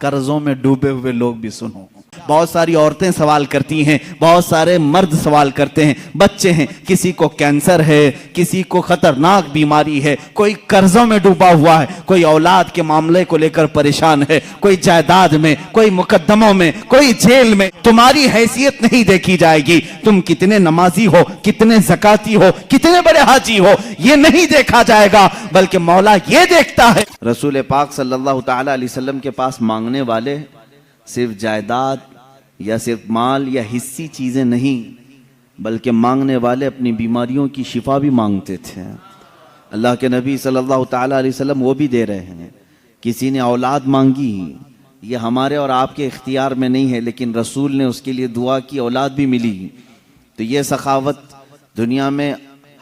قرضوں میں ڈوبے ہوئے لوگ بھی سنو. بہت ساری عورتیں سوال کرتی ہیں, بہت سارے مرد سوال کرتے ہیں, بچے ہیں, کسی کو کینسر ہے, کسی کو خطرناک بیماری ہے, کوئی قرضوں میں ڈوبا ہوا ہے, کوئی اولاد کے معاملے کو لے کر پریشان ہے, کوئی جائیداد میں, کوئی مقدموں میں, کوئی جیل میں. تمہاری حیثیت نہیں دیکھی جائے گی, تم کتنے نمازی ہو, کتنے زکاتی ہو, کتنے بڑے حاجی ہو, یہ نہیں دیکھا جائے گا, بلکہ مولا یہ دیکھتا ہے. رسول پاک صلی اللہ تعالی علیہ وسلم کے پاس مانگنے والے صرف جائیداد یا صرف مال یا حصی چیزیں نہیں, بلکہ مانگنے والے اپنی بیماریوں کی شفا بھی مانگتے تھے. اللہ کے نبی صلی اللہ تعالی علیہ وسلم وہ بھی دے رہے ہیں. کسی نے اولاد مانگی, یہ ہمارے اور آپ کے اختیار میں نہیں ہے, لیکن رسول نے اس کے لیے دعا کی, اولاد بھی ملی. تو یہ سخاوت دنیا میں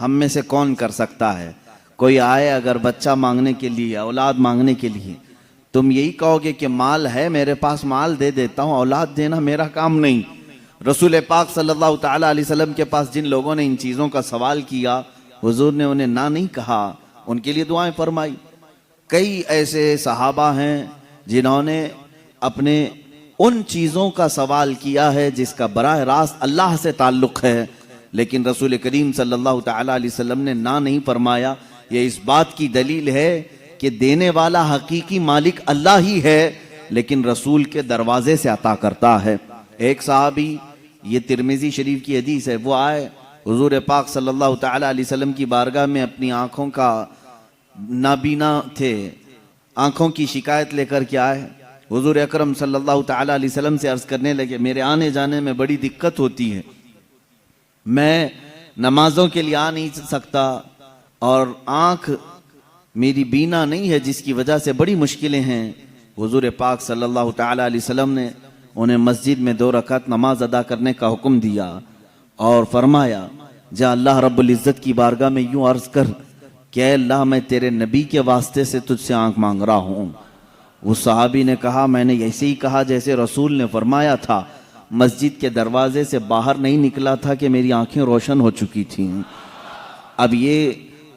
ہم میں سے کون کر سکتا ہے؟ کوئی آئے اگر بچہ مانگنے کے لیے, اولاد مانگنے کے لیے, تم یہی کہو گے کہ مال ہے میرے پاس, مال دے دیتا ہوں, اولاد دینا میرا کام نہیں. رسول پاک صلی اللہ تعالی علیہ وسلم کے پاس جن لوگوں نے ان چیزوں کا سوال کیا, حضور نے انہیں نہ نہیں کہا, ان کے لیے دعائیں فرمائی. کئی ایسے صحابہ ہیں جنہوں نے اپنے ان چیزوں کا سوال کیا ہے جس کا براہ راست اللہ سے تعلق ہے, لیکن رسول کریم صلی اللہ تعالی علیہ وسلم نے نہ نہیں فرمایا. یہ اس بات کی دلیل ہے کہ دینے والا حقیقی مالک اللہ ہی ہے, لیکن رسول کے دروازے سے عطا کرتا ہے. ایک صحابی, یہ ترمذی شریف کی حدیث ہے, وہ آئے حضور پاک صلی اللہ تعالی علیہ وسلم کی بارگاہ میں, اپنی آنکھوں کا نابینا تھے, آنکھوں کی شکایت لے کر کے آئے. حضور اکرم صلی اللہ تعالی علیہ وسلم سے عرض کرنے لگے, میرے آنے جانے میں بڑی دقت ہوتی ہے, میں نمازوں کے لیے آ نہیں سکتا, اور آنکھ میری بینا نہیں ہے, جس کی وجہ سے بڑی مشکلیں ہیں. حضور پاک صلی اللہ تعالی علیہ وسلم نے انہیں مسجد میں 2 رکعت نماز ادا کرنے کا حکم دیا اور فرمایا, جا اللہ رب العزت کی بارگاہ میں یوں عرض کر کہ اے اللہ, میں تیرے نبی کے واسطے سے تجھ سے آنکھ مانگ رہا ہوں. اس صحابی نے کہا, میں نے ایسے ہی کہا جیسے رسول نے فرمایا تھا. مسجد کے دروازے سے باہر نہیں نکلا تھا کہ میری آنکھیں روشن ہو چکی تھیں. اب یہ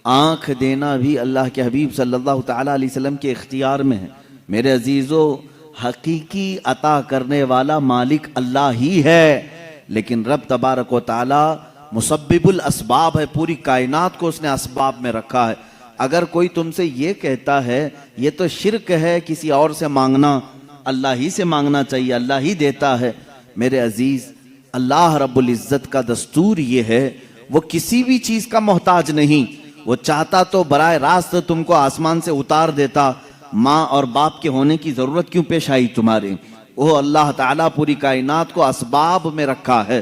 آنکھ دینا بھی اللہ کے حبیب صلی اللہ تعالی علیہ وسلم کے اختیار میں ہے. میرے عزیزو, حقیقی عطا کرنے والا مالک اللہ ہی ہے, لیکن رب تبارک و تعالی مسبب الاسباب ہے, پوری کائنات کو اس نے اسباب میں رکھا ہے. اگر کوئی تم سے یہ کہتا ہے یہ تو شرک ہے کسی اور سے مانگنا, اللہ ہی سے مانگنا چاہیے, اللہ ہی دیتا ہے. میرے عزیز, اللہ رب العزت کا دستور یہ ہے, وہ کسی بھی چیز کا محتاج نہیں. وہ چاہتا تو براہ راست تم کو آسمان سے اتار دیتا, ماں اور باپ کے ہونے کی ضرورت کیوں پیش آئی تمہارے؟ وہ اللہ تعالیٰ پوری کائنات کو اسباب میں رکھا ہے.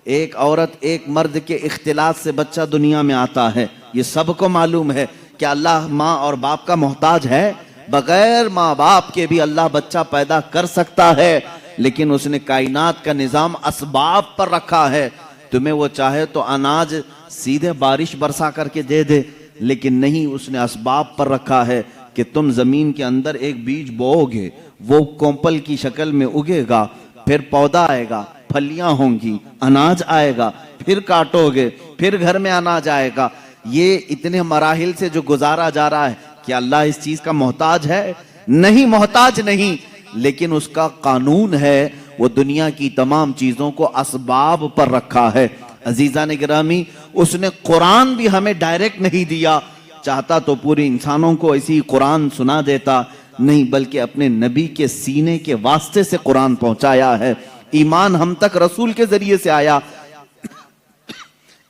ایک عورت ایک مرد کے اختلاط سے بچہ دنیا میں آتا ہے, یہ سب کو معلوم ہے. کہ اللہ ماں اور باپ کا محتاج ہے؟ بغیر ماں باپ کے بھی اللہ بچہ پیدا کر سکتا ہے, لیکن اس نے کائنات کا نظام اسباب پر رکھا ہے. تمہیں وہ چاہے تو اناج سیدھے بارش برسا کر کے دے دے, لیکن نہیں, اس نے اسباب پر رکھا ہے کہ تم زمین کے اندر ایک بیج بو گے, وہ کومپل کی شکل میں اگے گا, پھر پودا آئے گا, پھلیاں ہوں گی, اناج آئے گا, پھر کاٹو گے, پھر گھر میں اناج آئے گا. یہ اتنے مراحل سے جو گزارا جا رہا ہے, کیا اللہ اس چیز کا محتاج ہے؟ نہیں, محتاج نہیں, لیکن اس کا قانون ہے, وہ دنیا کی تمام چیزوں کو اسباب پر رکھا ہے. عزیزان گرامی, اس نے قرآن بھی ہمیں ڈائریکٹ نہیں دیا, چاہتا تو پورے انسانوں کو ایسی قرآن سنا دیتا, نہیں, بلکہ اپنے نبی کے سینے کے واسطے سے قرآن پہنچایا ہے. ایمان ہم تک رسول کے ذریعے سے آیا.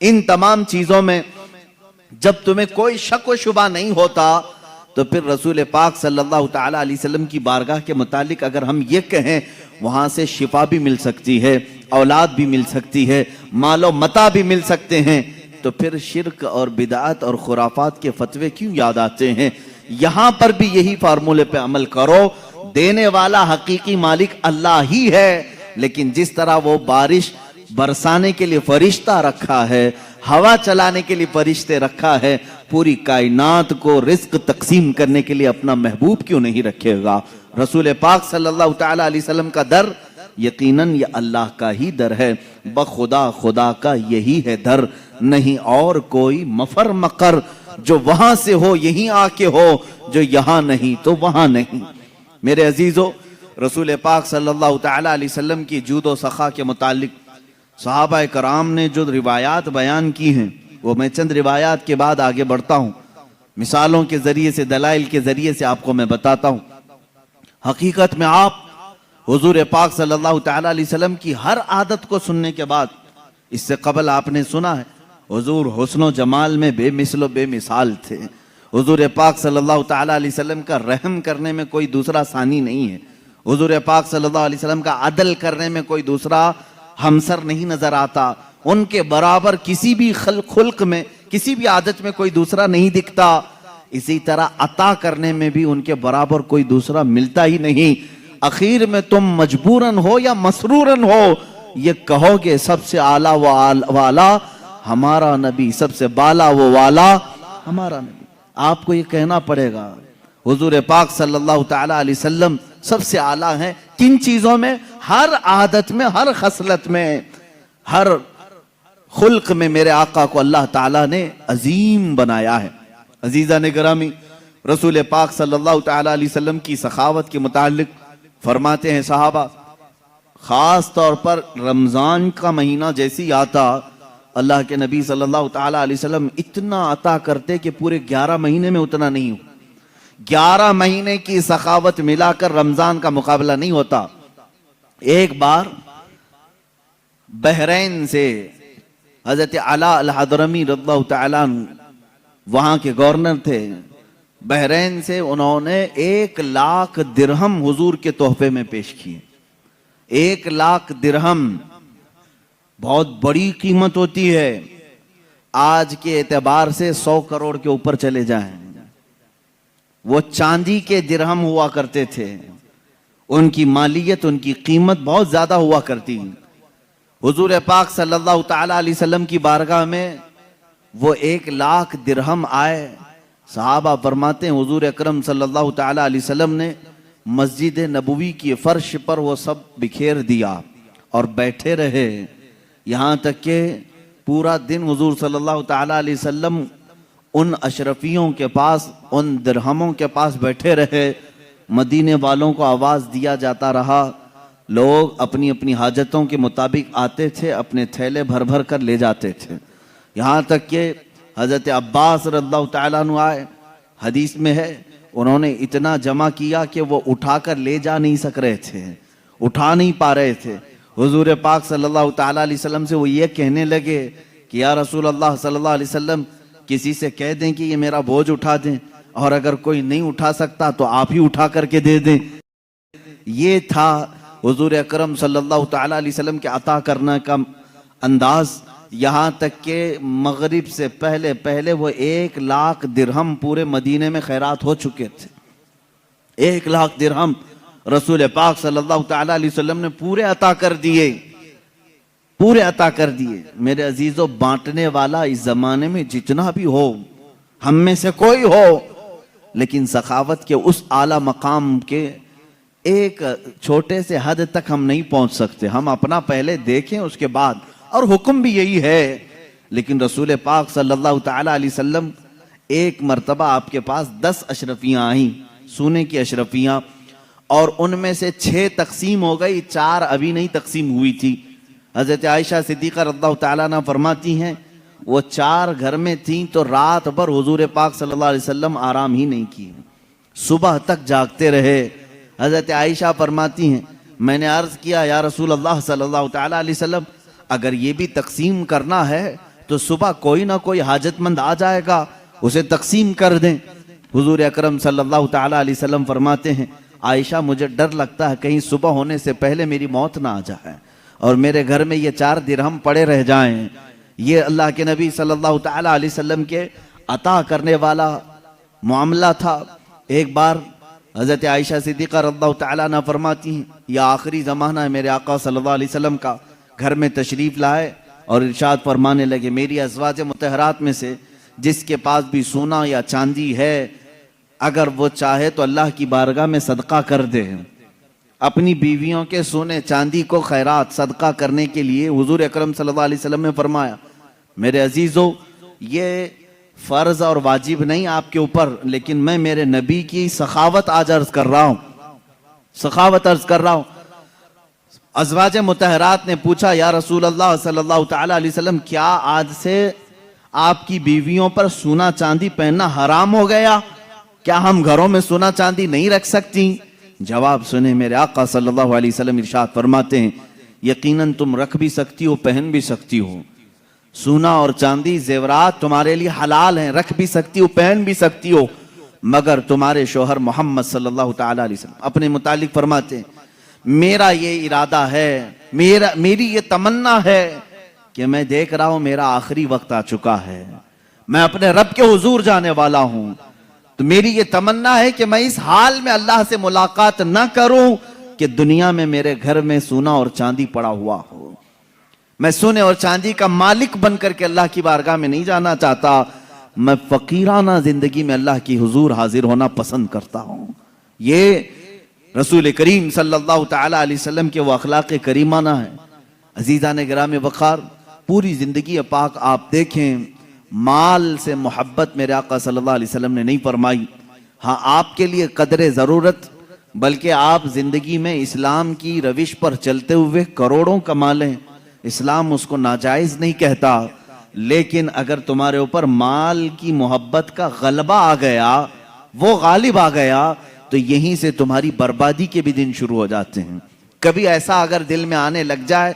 ان تمام چیزوں میں جب تمہیں کوئی شک و شبہ نہیں ہوتا, تو پھر رسول پاک صلی اللہ تعالی علیہ وسلم کی بارگاہ کے متعلق اگر ہم یہ کہیں وہاں سے شفا بھی مل سکتی ہے, اولاد بھی مل سکتی ہے, مال و متاع بھی مل سکتے ہیں, تو پھر شرک اور بدعت اور خرافات کے فتوے کیوں یاد آتے ہیں؟ یہاں پر بھی یہی فارمولے پہ عمل کرو, دینے والا حقیقی مالک اللہ ہی ہے, لیکن جس طرح وہ بارش برسانے کے لیے فرشتہ رکھا ہے, ہوا چلانے کے لیے فرشتے رکھا ہے, پوری کائنات کو رزق تقسیم کرنے کے لیے اپنا محبوب کیوں نہیں رکھے گا؟ رسول پاک صلی اللہ تعالی علیہ وسلم کا در یقیناً یہ اللہ کا ہی در ہے, بخدا خدا کا یہی ہے در, نہیں اور کوئی مفر مقر جو وہاں سے ہو یہیں آ کے ہو, جو یہاں نہیں تو وہاں نہیں. میرے عزیزو, رسول پاک صلی اللہ تعالی علیہ وسلم کی جود و سخا کے متعلق صحابہ کرام نے جو روایات بیان کی ہیں، وہ میں چند روایات کے بعد آگے بڑھتا ہوں، مثالوں کے ذریعے سے، دلائل کے ذریعے سے آپ کو میں بتاتا ہوں۔ حقیقت میں آپ حضور پاک صلی اللہ تعالی علیہ وسلم کی ہر عادت کو سننے کے بعد، اس سے قبل آپ نے سنا ہے حضور حسن و جمال میں بے مثل و بے مثال تھے، حضور پاک صلی اللہ تعالی علیہ وسلم کا رحم کرنے میں کوئی دوسرا ثانی نہیں ہے، حضور پاک صلی اللہ علیہ وسلم کا عدل کرنے میں کوئی دوسرا ہمسر نہیں نظر آتا، ان کے برابر کسی بھی خلق میں، کسی بھی عادت میں کوئی دوسرا نہیں دکھتا، اسی طرح عطا کرنے میں بھی ان کے برابر کوئی دوسرا ملتا ہی نہیں۔ اخیر میں تم مجبوراً ہو یا مسرورن ہو، یہ کہو گے سب سے اعلیٰ والا ہمارا نبی، سب سے بالا وہ والا ہمارا نبی۔ آپ کو یہ کہنا پڑے گا حضور پاک صلی اللہ تعالی علیہ وسلم سب سے اعلیٰ ہیں، کن چیزوں میں؟ ہر عادت میں، ہر خصلت میں، ہر خلق میں میرے آقا کو اللہ تعالیٰ نے عظیم بنایا ہے۔ عزیزان گرامی، رسول پاک صلی اللہ تعالی علیہ وسلم کی سخاوت کے متعلق فرماتے ہیں صحابہ، خاص طور پر رمضان کا مہینہ جیسی آتا، اللہ کے نبی صلی اللہ تعالی علیہ وسلم اتنا عطا کرتے کہ پورے 11 مہینے میں اتنا نہیں ہو۔ 11 مہینے کی سخاوت ملا کر رمضان کا مقابلہ نہیں ہوتا۔ ایک بار بحرین سے حضرت علاء الحضرمی رضی اللہ تعالیٰ عنہ وہاں کے گورنر تھے، بحرین سے انہوں نے 1,00,000 درہم حضور کے تحفے میں پیش کیے۔ 1,00,000 درہم بہت بڑی قیمت ہوتی ہے، آج کے اعتبار سے 100 کروڑ کے اوپر چلے جائیں۔ وہ چاندی کے درہم ہوا کرتے تھے، ان کی مالیت، ان کی قیمت بہت زیادہ ہوا کرتی۔ حضور پاک صلی اللہ تعالی علیہ وسلم کی بارگاہ میں وہ 1,00,000 درہم آئے۔ صحابہ فرماتے ہیں حضور اکرم صلی اللہ تعالی علیہ وسلم نے مسجد نبوی کی فرش پر وہ سب بکھیر دیا اور بیٹھے رہے، یہاں تک کہ پورا دن حضور صلی اللہ تعالی علیہ وسلم ان اشرفیوں کے پاس، ان درہموں کے پاس بیٹھے رہے۔ مدینے والوں کو آواز دیا جاتا رہا، لوگ اپنی اپنی حاجتوں کے مطابق آتے تھے، اپنے تھیلے بھر بھر کر لے جاتے تھے، یہاں تک کہ حضرت عباس رضی اللہ تعالیٰ عنہ آئے، حدیث میں ہے انہوں نے اتنا جمع کیا کہ وہ اٹھا کر لے جا نہیں سک رہے تھے، اٹھا نہیں پا رہے تھے۔ حضور پاک صلی اللہ تعالیٰ علیہ وسلم سے وہ یہ کہنے لگے کہ یا رسول اللہ صلی اللہ علیہ وسلم، کسی سے کہہ دیں کہ یہ میرا بوجھ اٹھا دیں، اور اگر کوئی نہیں اٹھا سکتا تو آپ ہی اٹھا کر کے دے دیں۔ یہ تھا حضور اکرم صلی اللہ تعالیٰ علیہ وسلم کے عطا کرنے کا انداز، یہاں تک کہ مغرب سے پہلے وہ 1,00,000 درہم پورے مدینے میں خیرات ہو چکے تھے۔ 1,00,000 درہم رسول پاک صلی اللہ تعالیٰ علیہ وسلم نے پورے عطا کر دیے، پورے عطا کر دیے۔ میرے عزیزو، بانٹنے والا اس زمانے میں جتنا بھی ہو، ہم میں سے کوئی ہو، لیکن سخاوت کے اس اعلیٰ مقام کے ایک چھوٹے سے حد تک ہم نہیں پہنچ سکتے۔ ہم اپنا پہلے دیکھیں، اس کے بعد، اور حکم بھی یہی ہے۔ لیکن رسول پاک صلی اللہ تعالیٰ علیہ وسلم، ایک مرتبہ آپ کے پاس 10 اشرفیاں آئیں، سونے کی اشرفیاں، اور ان میں سے 6 تقسیم ہو گئی، 4 ابھی نہیں تقسیم ہوئی تھی۔ حضرت عائشہ صدیقہ رضی اللہ تعالیٰ عنہ فرماتی ہیں وہ 4 گھر میں تھیں تو رات بھر حضور پاک صلی اللہ علیہ وسلم آرام ہی نہیں کیے، صبح تک جاگتے رہے۔ حضرت عائشہ فرماتی ہیں میں نے عرض کیا یا رسول اللہ صلی اللہ تعالیٰ علیہ وسلم، اگر یہ بھی تقسیم کرنا ہے تو صبح کوئی نہ کوئی حاجت مند آ جائے گا، اسے تقسیم کر دیں۔ حضور اکرم صلی اللہ تعالیٰ علیہ وسلم فرماتے ہیں عائشہ مجھے ڈر لگتا ہے کہیں صبح ہونے سے پہلے میری موت نہ آ جائے اور میرے گھر میں یہ 4 درہم پڑے رہ جائیں۔ یہ اللہ کے نبی صلی اللہ تعالیٰ علیہ وسلم کے عطا کرنے والا معاملہ تھا۔ ایک بار حضرت عائشہ صدیقہ رضی اللہ تعالیٰ عنہ فرماتی ہیں یہ آخری زمانہ ہے میرے آقا صلی اللہ علیہ وسلم کا، گھر میں تشریف لائے اور ارشاد فرمانے لگے میری ازواج مطہرات میں سے جس کے پاس بھی سونا یا چاندی ہے، اگر وہ چاہے تو اللہ کی بارگاہ میں صدقہ کر دے۔ اپنی بیویوں کے سونے چاندی کو خیرات صدقہ کرنے کے لیے حضور اکرم صلی اللہ علیہ وسلم نے فرمایا میرے عزیزو یہ فرض اور واجب نہیں آپ کے اوپر، لیکن میں میرے نبی کی سخاوت آج عرض کر رہا ہوں۔ سخاوت عرض کر رہا ہوں. ازواج مطہرات نے پوچھا یا رسول اللہ صلی اللہ تعالی علیہ وسلم کیا آج سے آپ کی بیویوں پر سونا چاندی پہننا حرام ہو گیا؟ کیا ہم گھروں میں سونا چاندی نہیں رکھ سکتی؟ جواب سنیں، میرے آقا صلی اللہ علیہ وسلم ارشاد فرماتے ہیں یقیناً تم رکھ بھی سکتی ہو، پہن بھی سکتی ہو. سونا اور چاندی زیورات تمہارے لیے حلال ہیں، رکھ بھی سکتی ہو، پہن بھی سکتی ہو، مگر تمہارے شوہر محمد صلی اللہ تعالی علیہ وسلم اپنے متعلق فرماتے ہیں میرا یہ ارادہ ہے، میری یہ تمنا ہے کہ میں دیکھ رہا ہوں میرا آخری وقت آ چکا ہے، میں اپنے رب کے حضور جانے والا ہوں، تو میری یہ تمنا ہے کہ میں اس حال میں اللہ سے ملاقات نہ کروں کہ دنیا میں میرے گھر میں سونا اور چاندی پڑا ہوا ہو. میں سونے اور چاندی کا مالک بن کر کے اللہ کی بارگاہ میں نہیں جانا چاہتا، میں فقیرانہ زندگی میں اللہ کی حضور حاضر ہونا پسند کرتا ہوں. یہ رسول کریم صلی اللہ تعالی علیہ وسلم کے وہ اخلاق کریمانہ ہیں. عزیزان گرامی وقار، پوری زندگی پاک آپ دیکھیں، مال سے محبت میرے آقا صلی اللہ علیہ وسلم نے نہیں فرمائی. ہاں آپ کے لیے قدر ضرورت، بلکہ آپ زندگی میں اسلام کی روش پر چلتے ہوئے کروڑوں کما لیں، اسلام اس کو ناجائز نہیں کہتا، لیکن اگر تمہارے اوپر مال کی محبت کا غلبہ آ گیا، وہ غالب آ گیا، تو یہیں سے تمہاری بربادی کے بھی دن شروع ہو جاتے ہیں. کبھی ایسا اگر دل میں آنے لگ جائے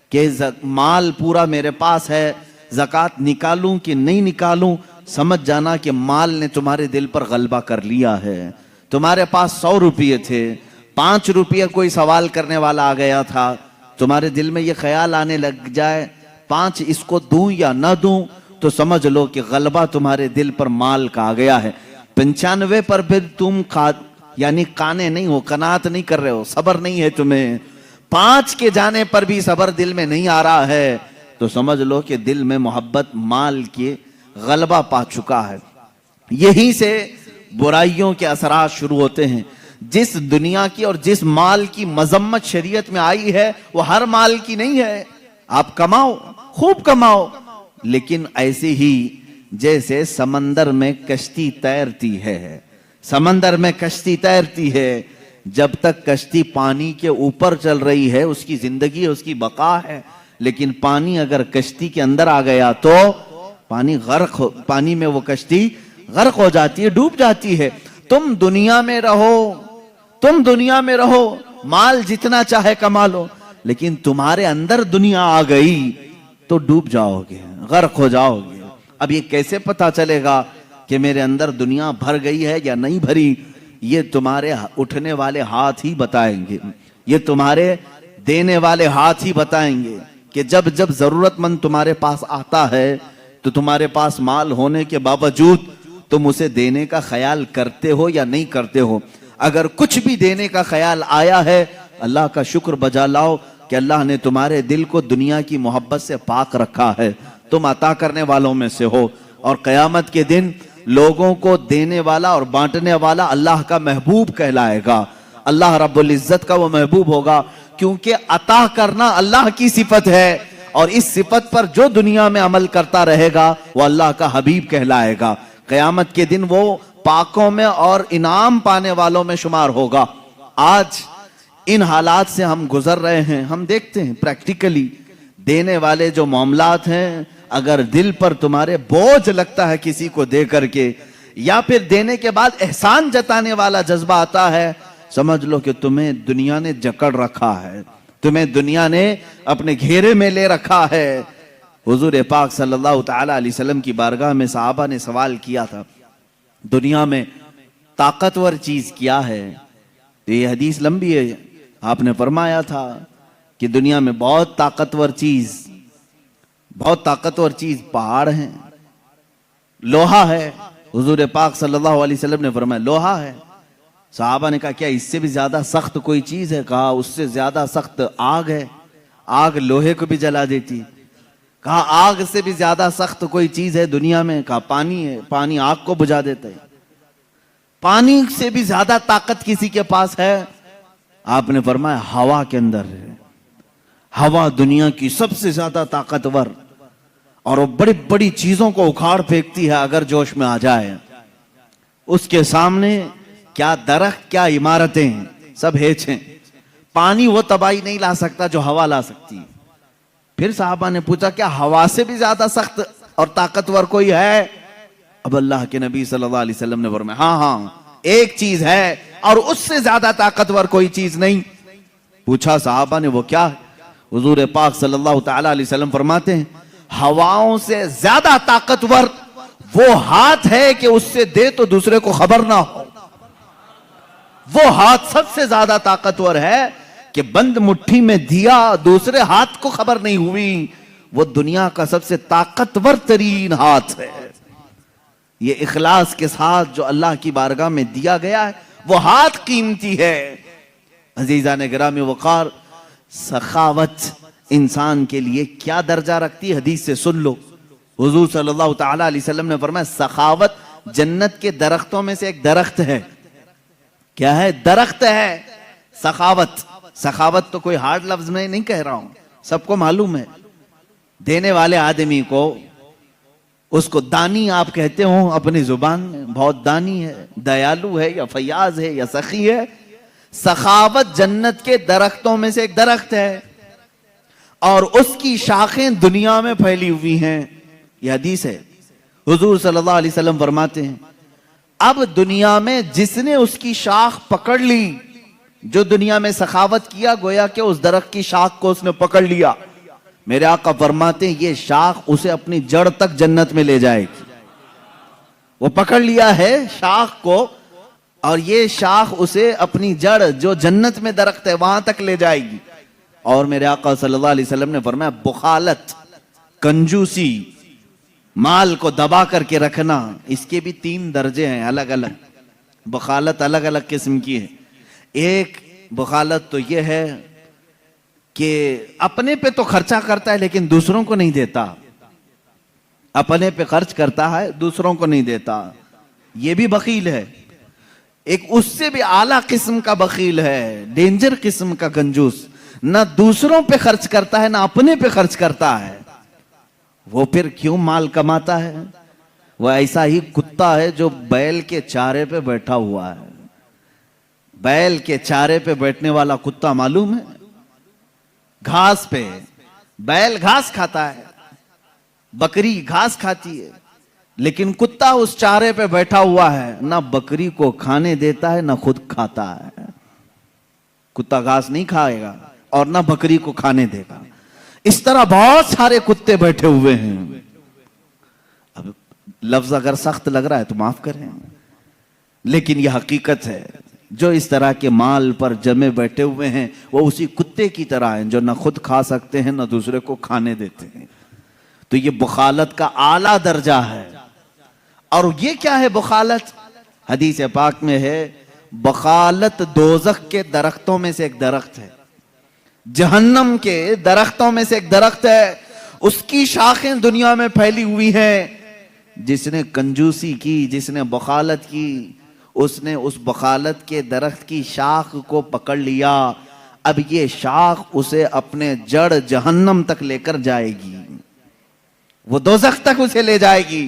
کہ مال پورا میرے پاس ہے، زکوٰۃ نکالوں کہ نہیں نکالوں، سمجھ جانا کہ مال نے تمہارے دل پر غلبہ کر لیا ہے. تمہارے پاس 100 روپیے تھے، 5 روپیہ کوئی سوال کرنے والا آ گیا تھا، تمہارے دل میں یہ خیال آنے لگ جائے 5 اس کو دوں یا نہ دوں، تو سمجھ لو کہ غلبہ تمہارے دل پر مال کا آ گیا ہے. 95 پر پھر تم یعنی کانے نہیں ہو، قناعت نہیں کر رہے ہو، صبر نہیں ہے تمہیں، 5 کے جانے پر بھی صبر دل میں نہیں آ رہا ہے، تو سمجھ لو کہ دل میں محبت مال کے غلبہ پا چکا ہے. یہی سے برائیوں کے اثرات شروع ہوتے ہیں. جس دنیا کی اور جس مال کی مذمت شریعت میں آئی ہے وہ ہر مال کی نہیں ہے. آپ کماؤ، خوب کماؤ، لیکن ایسے ہی جیسے سمندر میں کشتی تیرتی ہے، سمندر میں کشتی تیرتی ہے، جب تک کشتی پانی کے اوپر چل رہی ہے اس کی زندگی ہے، اس کی بقا ہے، لیکن پانی اگر کشتی کے اندر آ گیا تو پانی میں وہ کشتی غرق ہو جاتی ہے، ڈوب جاتی ہے. تم دنیا میں رہو، مال جتنا چاہے کما لو، لیکن تمہارے اندر دنیا آ گئی تو ڈوب جاؤ گے، غرق ہو جاؤ گے. اب یہ کیسے پتا چلے گا کہ میرے اندر دنیا بھر گئی ہے یا نہیں بھری؟ یہ تمہارے اٹھنے والے ہاتھ ہی بتائیں گے، یہ تمہارے دینے والے ہاتھ ہی بتائیں گے کہ جب ضرورت مند تمہارے پاس آتا ہے تو تمہارے پاس مال ہونے کے باوجود تم اسے دینے کا خیال کرتے ہو یا نہیں کرتے ہو. اگر کچھ بھی دینے کا خیال آیا ہے، اللہ کا شکر بجا لاؤ کہ اللہ نے تمہارے دل کو دنیا کی محبت سے پاک رکھا ہے، تم عطا کرنے والوں میں سے ہو. اور قیامت کے دن لوگوں کو دینے والا اور بانٹنے والا اللہ کا محبوب کہلائے گا، اللہ رب العزت کا وہ محبوب ہوگا، کیونکہ عطا کرنا اللہ کی صفت ہے، اور اس صفت پر جو دنیا میں عمل کرتا رہے گا وہ اللہ کا حبیب کہلائے گا. قیامت کے دن وہ پاکوں میں اور انعام پانے والوں میں شمار ہوگا. آج ان حالات سے ہم گزر رہے ہیں، ہم دیکھتے ہیں پریکٹیکلی دینے والے جو معاملات ہیں، اگر دل پر تمہارے بوجھ لگتا ہے کسی کو دے کر کے، یا پھر دینے کے بعد احسان جتانے والا جذبہ آتا ہے، سمجھ لو کہ تمہیں دنیا نے جکڑ رکھا ہے، تمہیں دنیا نے اپنے گھیرے میں لے رکھا ہے. حضور پاک صلی اللہ تعالی علیہ وسلم کی بارگاہ میں صحابہ نے سوال کیا تھا دنیا میں طاقتور چیز کیا ہے؟ یہ حدیث لمبی ہے. آپ نے فرمایا تھا کہ دنیا میں بہت طاقتور چیز پہاڑ ہیں، لوہا ہے. حضور پاک صلی اللہ علیہ وسلم نے فرمایا لوہا ہے. صحابہ نے کہا کیا اس سے بھی زیادہ سخت کوئی چیز ہے؟ کہا اس سے زیادہ سخت آگ ہے، آگ لوہے کو بھی جلا دیتی. کہا آگ سے بھی زیادہ سخت کوئی چیز ہے دنیا میں؟ کہا پانی ہے، پانی آگ کو بجھا دیتا ہے. پانی سے بھی زیادہ طاقت کسی کے پاس ہے؟ آپ نے فرمایا ہوا کے اندر ہے. ہوا دنیا کی سب سے زیادہ طاقتور، اور وہ بڑی بڑی چیزوں کو اکھاڑ پھینکتی ہے اگر جوش میں آ جائے. اس کے سامنے کیا درخت، کیا عمارتیں. سب ہیچ ہیں. پانی وہ تباہی نہیں لا سکتا جو ہوا لا سکتی ہے. پھر صحابہ نے پوچھا کیا ہوا سے بھی زیادہ سخت اور طاقتور کوئی ہے؟ اب اللہ کے نبی صلی اللہ علیہ وسلم نے فرمایا ہاں ہاں ایک چیز ہے اور اس سے زیادہ طاقتور کوئی چیز نہیں. پوچھا صحابہ نے وہ کیا ہے؟ حضور پاک صلی اللہ تعالی علیہ وسلم فرماتے ہیں ہواؤں سے زیادہ طاقتور وہ ہاتھ ہے کہ اس سے دے تو دوسرے کو خبر نہ ہو. وہ ہاتھ سب سے زیادہ طاقتور ہے کہ بند مٹھی میں دیا دوسرے ہاتھ کو خبر نہیں ہوئی. وہ دنیا کا سب سے طاقتور ترین ہاتھ ہے. یہ اخلاص کے ساتھ جو اللہ کی بارگاہ میں دیا گیا ہے وہ ہاتھ قیمتی ہے. عزیزان گرامی وقار سخاوت انسان کے لیے کیا درجہ رکھتی ہے حدیث سے سن لو. حضور صلی اللہ تعالی علیہ وسلم نے فرمایا سخاوت جنت کے درختوں میں سے ایک درخت ہے. کیا ہے؟ درخت ہے سخاوت. سخاوت تو کوئی ہارڈ لفظ میں نہیں کہہ رہا ہوں, سب کو معلوم ہے. دینے والے آدمی کو اس کو دانی آپ کہتے ہو اپنی زبان میں, بہت دانی ہے, دیالو ہے یا فیاض ہے یا سخی ہے. سخاوت جنت کے درختوں میں سے ایک درخت ہے اور اس کی شاخیں دنیا میں پھیلی ہوئی ہیں. یہ حدیث ہے. حضور صلی اللہ علیہ وسلم فرماتے ہیں اب دنیا میں جس نے اس کی شاخ پکڑ لی, جو دنیا میں سخاوت کیا گویا کہ اس درخت کی شاخ کو اس نے پکڑ لیا. میرے آقا فرماتے ہیں یہ شاخ اسے اپنی جڑ تک جنت میں لے جائے گی. وہ پکڑ لیا ہے شاخ کو اور یہ شاخ اسے اپنی جڑ جو جنت میں درخت ہے وہاں تک لے جائے گی. اور میرے آقا صلی اللہ علیہ وسلم نے فرمایا بخالت, کنجوسی, مال کو دبا کر کے رکھنا, اس کے بھی 3 درجے ہیں الگ الگ. بخالت الگ الگ قسم کی ہے. ایک بخالت تو یہ ہے کہ اپنے پہ تو خرچہ کرتا ہے لیکن دوسروں کو نہیں دیتا. اپنے پہ خرچ کرتا ہے دوسروں کو نہیں دیتا, یہ بھی بخیل ہے. ایک اس سے بھی اعلیٰ قسم کا بخیل ہے, ڈینجر قسم کا کنجوس, نہ دوسروں پہ خرچ کرتا ہے نہ اپنے پہ خرچ کرتا ہے. وہ پھر کیوں مال کماتا ہے؟ وہ ایسا ہی کتا ہے جو بیل کے چارے پہ بیٹھا ہوا ہے. بیل کے چارے پہ بیٹھنے والا کتا معلوم ہے, گھاس پہ. بیل گھاس کھاتا ہے, بکری گھاس کھاتی ہے, لیکن کتا اس چارے پہ بیٹھا ہوا ہے, نہ بکری کو کھانے دیتا ہے نہ خود کھاتا ہے. کتا گھاس نہیں کھائے گا اور نہ بکری کو کھانے دے گا. اس طرح بہت سارے کتے بیٹھے ہوئے ہیں. اب لفظ اگر سخت لگ رہا ہے تو معاف کریں, لیکن یہ حقیقت ہے. جو اس طرح کے مال پر جمے بیٹھے ہوئے ہیں وہ اسی کتے کی طرح ہیں جو نہ خود کھا سکتے ہیں نہ دوسرے کو کھانے دیتے ہیں. تو یہ بخالت کا اعلیٰ درجہ ہے. اور یہ کیا ہے بخالت؟ حدیث پاک میں ہے بخالت دوزخ کے درختوں میں سے ایک درخت ہے, جہنم کے درختوں میں سے ایک درخت ہے. اس کی شاخیں دنیا میں پھیلی ہوئی ہیں. جس نے کنجوسی کی, جس نے بخالت کی, اس نے اس بخالت کے درخت کی شاخ کو پکڑ لیا. اب یہ شاخ اسے اپنے جڑ جہنم تک لے کر جائے گی, وہ دوزخ تک اسے لے جائے گی.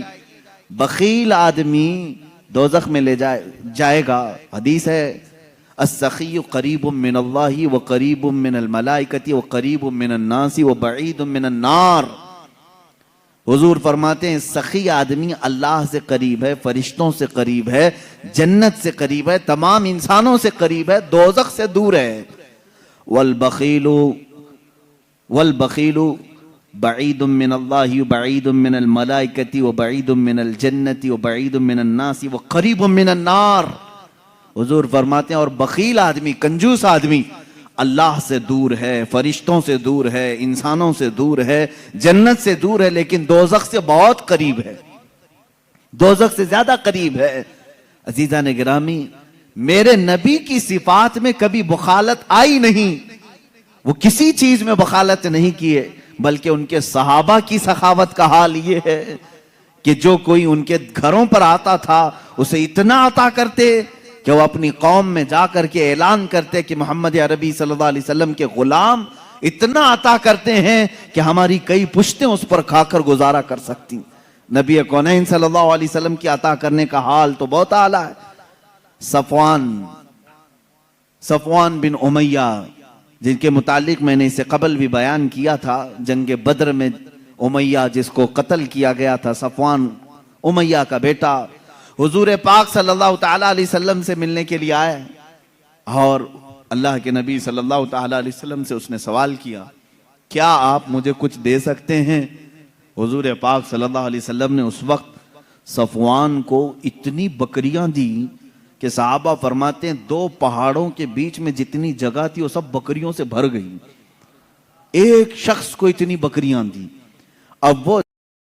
بخیل آدمی دوزخ میں لے جائے گا. حدیث ہے السخی قریب من اللہ وقریب من الملائکۃ وقریب من الناس وبعید من النار. حضور فرماتے ہیں سخی آدمی اللہ سے قریب ہے, فرشتوں سے قریب ہے, جنت سے قریب ہے, تمام انسانوں سے قریب ہے, دوزخ سے دور ہے. والبخیل بعید من اللہ بعید من الملائکۃ وبعید من الجنت وبعید من الناس وقریب من النار. حضور فرماتے ہیں اور بخیل آدمی, کنجوس آدمی اللہ سے دور ہے, فرشتوں سے دور ہے, انسانوں سے دور ہے, جنت سے دور ہے, لیکن دوزخ سے بہت قریب ہے, دوزخ سے زیادہ قریب ہے. عزیزان گرامی, میرے نبی کی صفات میں کبھی بخالت آئی نہیں. وہ کسی چیز میں بخالت نہیں کیے, بلکہ ان کے صحابہ کی سخاوت کا حال یہ ہے کہ جو کوئی ان کے گھروں پر آتا تھا اسے اتنا عطا کرتے کہ وہ اپنی قوم میں جا کر کے اعلان کرتے کہ محمد عربی صلی اللہ علیہ وسلم کے غلام اتنا عطا کرتے ہیں کہ ہماری کئی پشتیں اس پر کھا کر گزارا کر سکتی. نبی کونین صلی اللہ علیہ وسلم کی عطا کرنے کا حال تو بہت اعلیٰ ہے. صفوان صفوان بن امیہ، جن کے متعلق میں نے اسے قبل بھی بیان کیا تھا، جنگ بدر میں امیہ جس کو قتل کیا گیا تھا، صفوان امیہ کا بیٹا حضور پاک صلی اللہ تعالیٰ علیہ وسلم سے ملنے کے لیے آیا، اور اللہ کے نبی صلی اللہ تعالیٰ علیہ وسلم سے اس نے سوال کیا، کیا آپ مجھے کچھ دے سکتے ہیں؟ حضور پاک صلی اللہ علیہ وسلم نے اس وقت صفوان کو اتنی بکریاں دی کہ صحابہ فرماتے ہیں 2 پہاڑوں کے بیچ میں جتنی جگہ تھی وہ سب بکریوں سے بھر گئی. ایک شخص کو اتنی بکریاں دی. اب وہ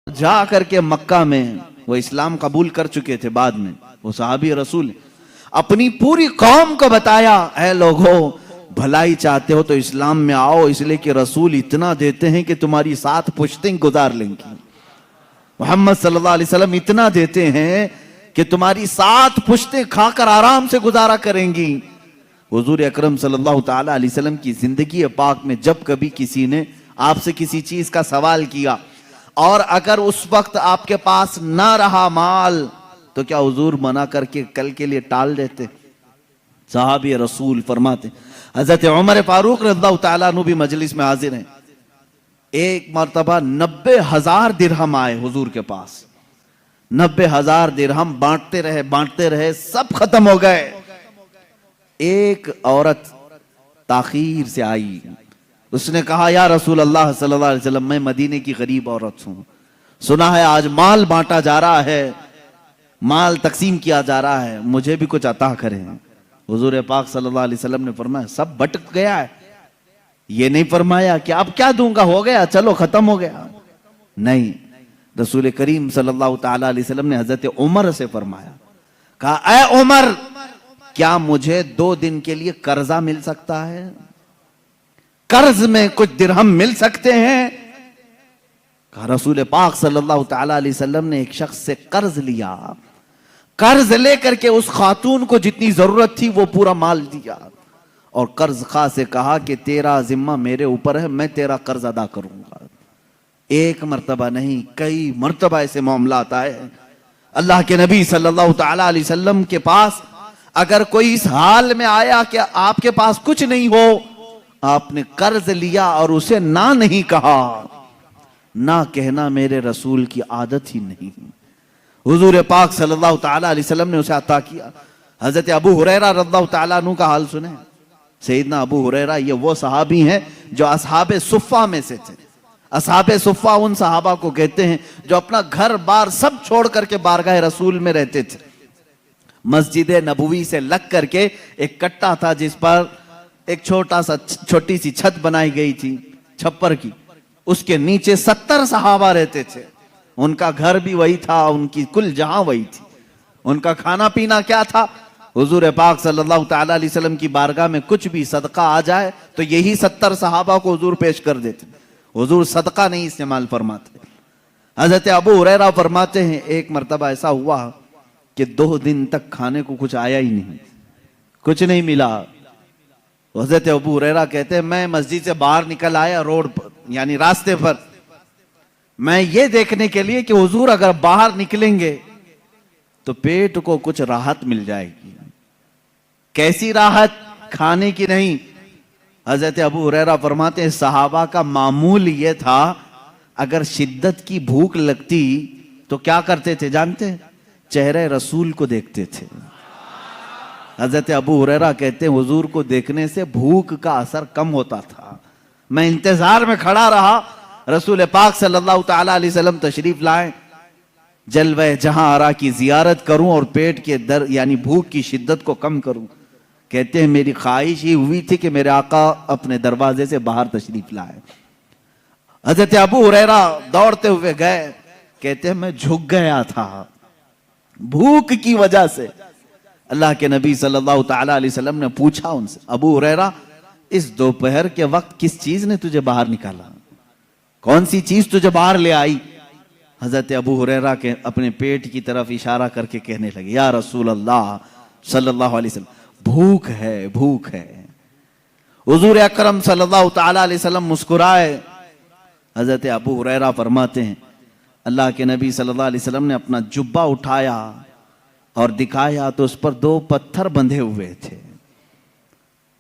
جا کر کے مکہ میں، وہ اسلام قبول کر چکے تھے بعد میں، وہ صحابی رسول، اپنی پوری قوم کو بتایا، اے لوگوں بھلائی چاہتے ہو تو اسلام میں آؤ، اس لیے کہ رسول اتنا دیتے ہیں کہ تمہاری 7 پشتیں گزار لیں گی. محمد صلی اللہ علیہ وسلم اتنا دیتے ہیں کہ تمہاری 7 پشتیں کھا کر آرام سے گزارا کریں گی. حضور اکرم صلی اللہ تعالیٰ علیہ وسلم کی زندگی پاک میں جب کبھی کسی نے آپ سے کسی چیز کا سوال کیا اور اگر اس وقت آپ کے پاس نہ رہا مال تو کیا حضور منع کر کے کل کے لیے ٹال دیتے؟ صحابی رسول فرماتے، حضرت عمر فاروق رضی اللہ تعالیٰ عنہ بھی مجلس میں حاضر ہیں، ایک مرتبہ 90,000 درہم آئے حضور کے پاس. 90,000 درہم بانٹتے رہے سب ختم ہو گئے. ایک عورت تاخیر سے آئی، اس نے کہا یا رسول اللہ صلی اللہ علیہ وسلم، میں مدینے کی غریب عورت ہوں، سنا ہے آج مال بانٹا جا رہا ہے، مال تقسیم کیا جا رہا ہے، مجھے بھی کچھ عطا کریں. حضور پاک صلی اللہ علیہ وسلم نے فرمایا سب بٹ گیا ہے، یہ نہیں فرمایا کہ اب کیا دوں گا، ہو گیا چلو ختم ہو گیا. نہیں، رسول کریم صلی اللہ تعالیٰ علیہ وسلم نے حضرت عمر سے فرمایا، کہا اے عمر کیا مجھے 2 دن کے لیے قرضہ مل سکتا ہے؟ قرض میں کچھ درہم مل سکتے ہیں؟ کہا رسول پاک صلی اللہ تعالیٰ علیہ وسلم نے ایک شخص سے قرض لیا، قرض لے کر کے اس خاتون کو جتنی ضرورت تھی وہ پورا مال دیا، اور قرض خواہ سے کہا کہ تیرا ذمہ میرے اوپر ہے، میں تیرا قرض ادا کروں گا. ایک مرتبہ نہیں کئی مرتبہ ایسے معاملات آئے. اللہ کے نبی صلی اللہ تعالیٰ علیہ وسلم کے پاس اگر کوئی اس حال میں آیا کہ آپ کے پاس کچھ نہیں ہو، آپ نے قرض لیا اور اسے نہ نہیں کہا، نہ کہنا میرے رسول کی عادت ہی نہیں. حضور پاک صلی اللہ تعالیٰ علیہ وسلم نے اسے عطا کیا. حضرت ابو ہریرہ رضی اللہ تعالیٰ عنہ کا حال سنیں. سیدنا ابو ہریرہ یہ وہ صحابی ہیں جو اصحاب صفہ میں سے تھے. اصحاب صفہ ان صحابہ کو کہتے ہیں جو اپنا گھر بار سب چھوڑ کر کے بارگاہ رسول میں رہتے تھے. مسجد نبوی سے لگ کر کے ایک کٹا تھا جس پر ایک چھوٹی سی چھت بنائی گئی تھی چھپر کی، اس کے نیچے 70 صحابہ رہتے تھے. ان کا گھر بھی وہی تھا، ان کی کل جہاں وہی تھی. ان کا کھانا پینا کیا تھا؟ حضور پاک صلی اللہ تعالیٰ علیہ وسلم کی بارگاہ میں کچھ بھی صدقہ آ جائے تو یہی 70 صحابہ کو حضور پیش کر دیتے. حضور صدقہ نہیں استعمال فرماتے. حضرت ابو ہریرہ فرماتے ہیں ایک مرتبہ ایسا ہوا کہ 2 دن تک کھانے کو کچھ آیا ہی نہیں، کچھ نہیں ملا. حضرت ابو ہریرہ کہتے ہیں میں مسجد سے باہر نکل آیا روڈ پر، یعنی راستے پر، میں یہ دیکھنے کے لیے کہ حضور اگر باہر نکلیں گے تو پیٹ کو کچھ راحت مل جائے گی. کیسی راحت؟ کھانے کی نہیں. حضرت ابو ہریرہ فرماتے ہیں صحابہ کا معمول یہ تھا اگر شدت کی بھوک لگتی تو کیا کرتے تھے جانتے ہیں؟ چہرے رسول کو دیکھتے تھے. حضرت ابو ہریرہ کہتے ہیں حضور کو دیکھنے سے بھوک کا اثر کم ہوتا تھا. میں انتظار میں کھڑا رہا رسول پاک صلی اللہ تعالیٰ علیہ وسلم تشریف لائیں، جلوہ جہاں آرا کی زیارت کروں اور پیٹ کے یعنی بھوک کی شدت کو کم کروں. کہتے ہیں میری خواہش ہی ہوئی تھی کہ میرے آقا اپنے دروازے سے باہر تشریف لائے. حضرت ابو ہریرہ دوڑتے ہوئے گئے، کہتے ہیں میں جھک گیا تھا بھوک کی وجہ سے. اللہ کے نبی صلی اللہ تعالیٰ علیہ وسلم نے پوچھا ان سے ابو ہریرہ اس دوپہر کے وقت کس چیز نے تجھے باہر نکالا؟ کون سی چیز تجھے باہر لے آئی؟ حضرت ابو ہریرہ کے اپنے پیٹ کی طرف اشارہ کر کے کہنے لگے یا رسول اللہ صلی اللہ علیہ وسلم بھوک ہے، بھوک ہے. حضور اکرم صلی اللہ تعالیٰ علیہ وسلم مسکرائے. حضرت ابو ہریرہ فرماتے ہیں اللہ کے نبی صلی اللہ علیہ وسلم نے اپنا جبہ اٹھایا اور دکھایا تو اس پر 2 پتھر بندھے ہوئے تھے.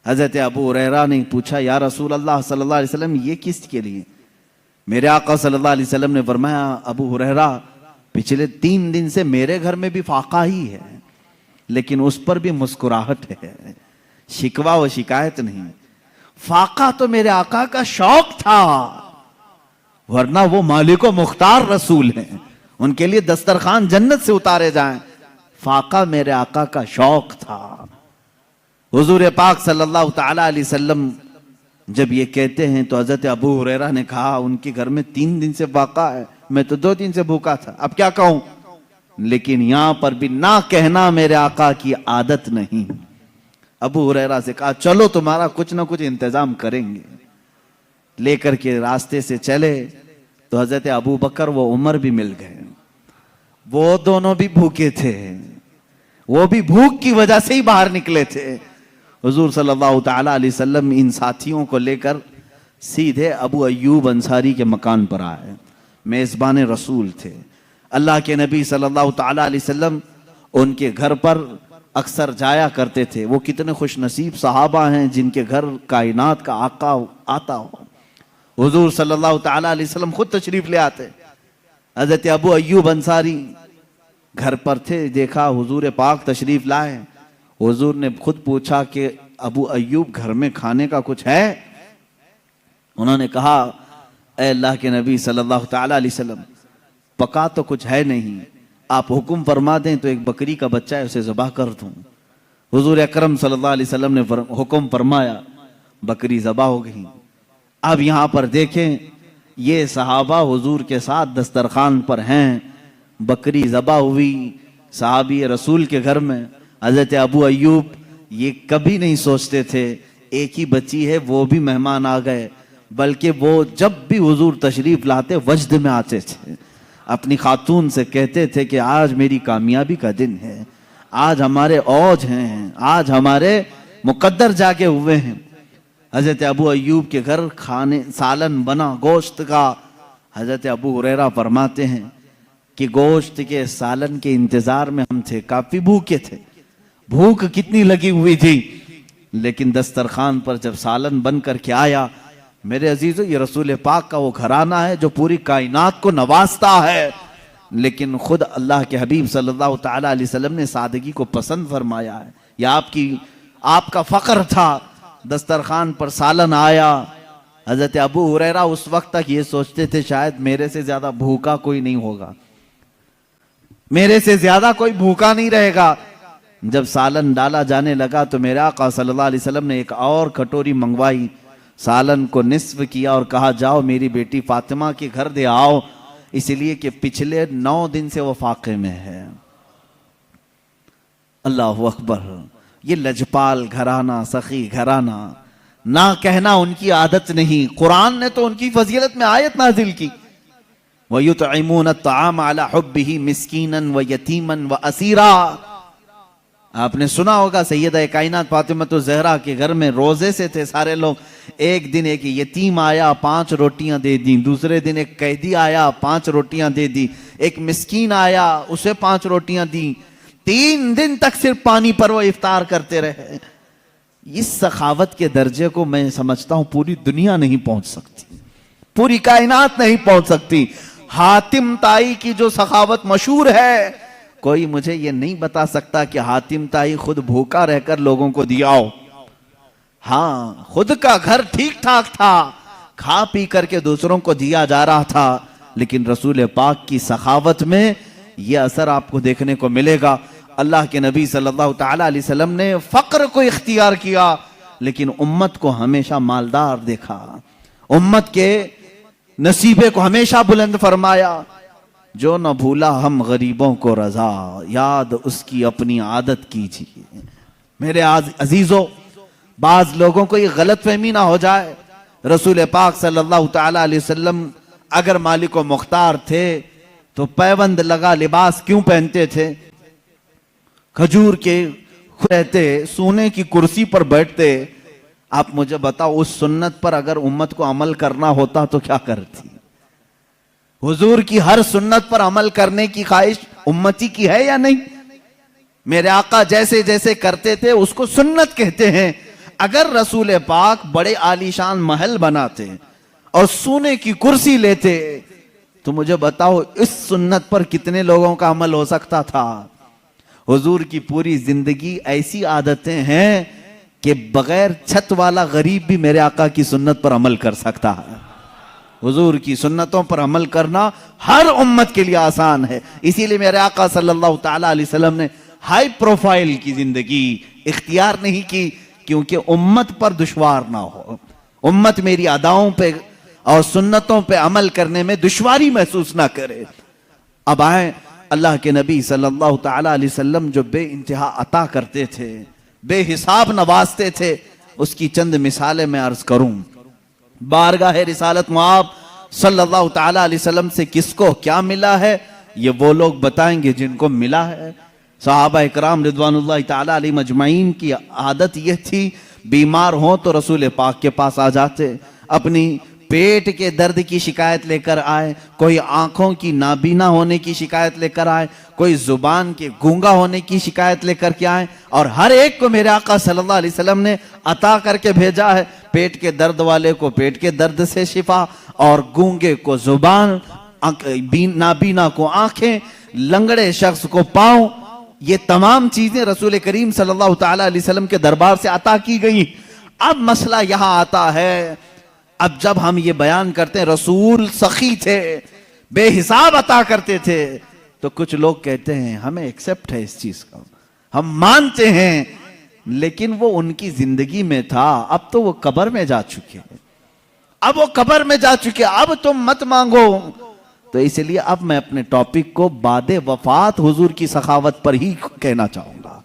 حضرت ابو ہریرہ نے پوچھا یا رسول اللہ صلی اللہ علیہ وسلم یہ کس کے لیے؟ میرے آقا صلی اللہ علیہ وسلم نے فرمایا ابو ہریرہ پچھلے 3 دن سے میرے گھر میں بھی فاقہ ہی ہے، لیکن اس پر بھی مسکراہٹ ہے، شکوہ و شکایت نہیں۔ فاقہ تو میرے آقا کا شوق تھا، ورنہ وہ مالک و مختار رسول ہیں، ان کے لیے دسترخوان جنت سے اتارے جائیں۔ فاقہ میرے آقا کا شوق تھا۔ حضور پاک صلی اللہ تعالی علیہ وسلم جب یہ کہتے ہیں تو حضرت ابو ہریرہ نے کہا ان کے گھر میں 3 دن سے فاقہ ہے، میں تو 2 دن سے بھوکا تھا، اب کیا کہوں؟ لیکن یہاں پر بھی نہ کہنا میرے آقا کی عادت نہیں۔ ابو ہریرہ سے کہا چلو تمہارا کچھ نہ کچھ انتظام کریں گے۔ لے کر کے راستے سے چلے تو حضرت ابو بکر و عمر بھی مل گئے، وہ دونوں بھی بھوکے تھے، وہ بھی بھوک کی وجہ سے ہی باہر نکلے تھے۔ حضور صلی اللہ تعالی علیہ وسلم ان ساتھیوں کو لے کر سیدھے ابو ایوب انصاری کے مکان پر آئے، میزبان رسول تھے۔ اللہ کے نبی صلی اللہ تعالی علیہ وسلم ان کے گھر پر اکثر جایا کرتے تھے۔ وہ کتنے خوش نصیب صحابہ ہیں جن کے گھر کائنات کا آقا آتا ہو۔ حضور صلی اللہ تعالی علیہ وسلم خود تشریف لے آتے۔ حضرت ابو ایوب انصاری گھر پر تھے، دیکھا حضور پاک تشریف لائے۔ حضور نے خود پوچھا کہ ابو ایوب گھر میں کھانے کا کچھ ہے؟ انہوں نے کہا اے اللہ کے نبی صلی اللہ تعالی علیہ وسلم پکا تو کچھ ہے نہیں، آپ حکم فرما دیں تو ایک بکری کا بچہ ہے اسے ذبح کر دوں۔ حضور اکرم صلی اللہ علیہ وسلم نے حکم فرمایا، بکری ذبح ہو گئی۔ اب یہاں پر دیکھیں یہ صحابہ حضور کے ساتھ دسترخوان پر ہیں، بکری ذبح ہوئی صحابی رسول کے گھر میں۔ حضرت ابو ایوب یہ کبھی نہیں سوچتے تھے ایک ہی بچی ہے وہ بھی مہمان آ گئے، بلکہ وہ جب بھی حضور تشریف لاتے وجد میں آتے تھے، اپنی خاتون سے کہتے تھے کہ آج میری کامیابی کا دن ہے، آج ہمارے اوج ہیں، آج ہمارے مقدر جاگے ہوئے ہیں۔ حضرت ابو ایوب کے گھر کھانے سالن بنا گوشت کا۔ حضرت ابو ہریرہ فرماتے ہیں کہ گوشت کے سالن کے انتظار میں ہم تھے، کافی بھوکے تھے، بھوک کتنی لگی ہوئی تھی، لیکن دسترخوان پر جب سالن بن کر کے آیا، میرے عزیزو یہ رسول پاک کا وہ گھرانہ ہے جو پوری کائنات کو نوازتا ہے، لیکن خود اللہ کے حبیب صلی اللہ تعالی علیہ وسلم نے سادگی کو پسند فرمایا ہے۔ یہ آپ کا فخر تھا۔ دسترخوان پر سالن آیا، حضرت ابو ہریرہ اس وقت تک یہ سوچتے تھے شاید میرے سے زیادہ بھوکا کوئی نہیں ہوگا، میرے سے زیادہ کوئی بھوکا نہیں رہے گا۔ جب سالن ڈالا جانے لگا تو میرے آقا صلی اللہ علیہ وسلم نے ایک اور کٹوری منگوائی، سالن کو نصف کیا اور کہا جاؤ میری بیٹی فاطمہ کے گھر دے آؤ، اس لیے کہ پچھلے 9 دن سے وہ فاقے میں ہے۔ اللہ اکبر! یہ لجپال گھرانہ، سخی گھرانہ، نہ کہنا ان کی عادت نہیں۔ قرآن نے تو ان کی فضیلت میں آیت نازل کی، وَيُطْعِمُونَ الطَّعَامَ عَلَى حُبِّهِ مِسْكِينًا وَيَتِيمًا وَأَسِيرًا۔ آپ نے سنا ہوگا سیدہ کائنات فاطمہ الزہرا کے گھر میں روزے سے تھے سارے لوگ۔ ایک دن ایک یتیم آیا 5 روٹیاں دے دیں، دوسرے دن ایک قیدی آیا 5 روٹیاں دے دی، ایک مسکین آیا اسے 5 روٹیاں دیں، 3 دن تک صرف پانی پر وہ افطار کرتے رہے۔ اس سخاوت کے درجے کو میں سمجھتا ہوں پوری دنیا نہیں پہنچ سکتی، پوری کائنات نہیں پہنچ سکتی۔ حاتم طائی کی جو سخاوت مشہور ہے، کوئی مجھے یہ نہیں بتا سکتا کہ حاتم طائی خود بھوکا رہ کر لوگوں کو دیا ہو۔ ہاں، خود کا گھر ٹھیک ٹھاک تھا، کھا پی کر کے دوسروں کو دیا جا رہا تھا، لیکن رسول پاک کی سخاوت میں یہ اثر آپ کو دیکھنے کو ملے گا۔ اللہ کے نبی صلی اللہ تعالی علیہ وسلم نے فقر کو اختیار کیا، لیکن امت کو ہمیشہ مالدار دیکھا، امت کے نصیبے کو ہمیشہ بلند فرمایا۔ جو نہ بھولا ہم غریبوں کو رضا، یاد اس کی اپنی عادت کیجیے۔ میرے عزیزو، بعض لوگوں کو یہ غلط فہمی نہ ہو جائے، رسول پاک صلی اللہ تعالی علیہ وسلم اگر مالک و مختار تھے تو پیوند لگا لباس کیوں پہنتے تھے؟ کھجور کے رہتے، سونے کی کرسی پر بیٹھتے۔ آپ مجھے بتاؤ اس سنت پر اگر امت کو عمل کرنا ہوتا تو کیا کرتی؟ حضور کی ہر سنت پر عمل کرنے کی خواہش امتی کی ہے یا نہیں؟ میرے آقا جیسے جیسے کرتے تھے اس کو سنت کہتے ہیں۔ اگر رسول پاک بڑے عالیشان محل بناتے اور سونے کی کرسی لیتے تو مجھے بتاؤ اس سنت پر کتنے لوگوں کا عمل ہو سکتا تھا؟ حضور کی پوری زندگی ایسی عادتیں ہیں کہ بغیر چھت والا غریب بھی میرے آقا کی سنت پر عمل کر سکتا ہے۔ حضور کی سنتوں پر عمل کرنا ہر امت کے لیے آسان ہے، اسی لیے میرے آقا صلی اللہ تعالی علیہ وسلم نے ہائی پروفائل کی زندگی اختیار نہیں کی، کیونکہ امت پر دشوار نہ ہو، امت میری اداؤں پہ اور سنتوں پہ عمل کرنے میں دشواری محسوس نہ کرے۔ اب آئیں اللہ کے نبی صلی اللہ تعالی علیہ وسلم جو بے انتہا عطا کرتے تھے، بے حساب نوازتے تھے، اس کی چند مثالیں میں عرض کروں۔ بارگاہ رسالت مآب صلی اللہ تعالی علیہ وسلم سے کس کو کیا ملا ہے یہ وہ لوگ بتائیں گے جن کو ملا ہے۔ صحابہ اکرام رضوان اللہ تعالی علیہ مجمعین کی عادت یہ تھی، بیمار ہوں تو رسول پاک کے پاس آ جاتے، اپنی پیٹ کے درد کی شکایت لے کر آئے، کوئی آنکھوں کی نابینا ہونے کی شکایت لے کر آئے، کوئی زبان کے گونگا ہونے کی شکایت لے کر کے آئے، اور ہر ایک کو میرے آقا صلی اللہ علیہ وسلم نے عطا کر کے بھیجا ہے۔ پیٹ کے درد والے کو پیٹ کے درد سے شفا، اور گونگے کو زبان، نابینا کو آنکھیں، لنگڑے شخص کو پاؤں، یہ تمام چیزیں رسول کریم صلی اللہ تعالی علیہ وسلم کے دربار سے عطا کی گئی۔ اب مسئلہ یہاں آتا ہے، اب جب ہم یہ بیان کرتے ہیں رسول سخی تھے، بے حساب عطا کرتے تھے، تو کچھ لوگ کہتے ہیں ہمیں ایکسپٹ ہے اس چیز کا، ہم مانتے ہیں، لیکن وہ ان کی زندگی میں تھا، اب تو وہ قبر میں جا چکے ہیں، اب وہ قبر میں جا چکے، اب تم مت مانگو۔ تو اس لیے اب میں اپنے ٹاپک کو بعد وفات حضور کی سخاوت پر ہی کہنا چاہوں گا۔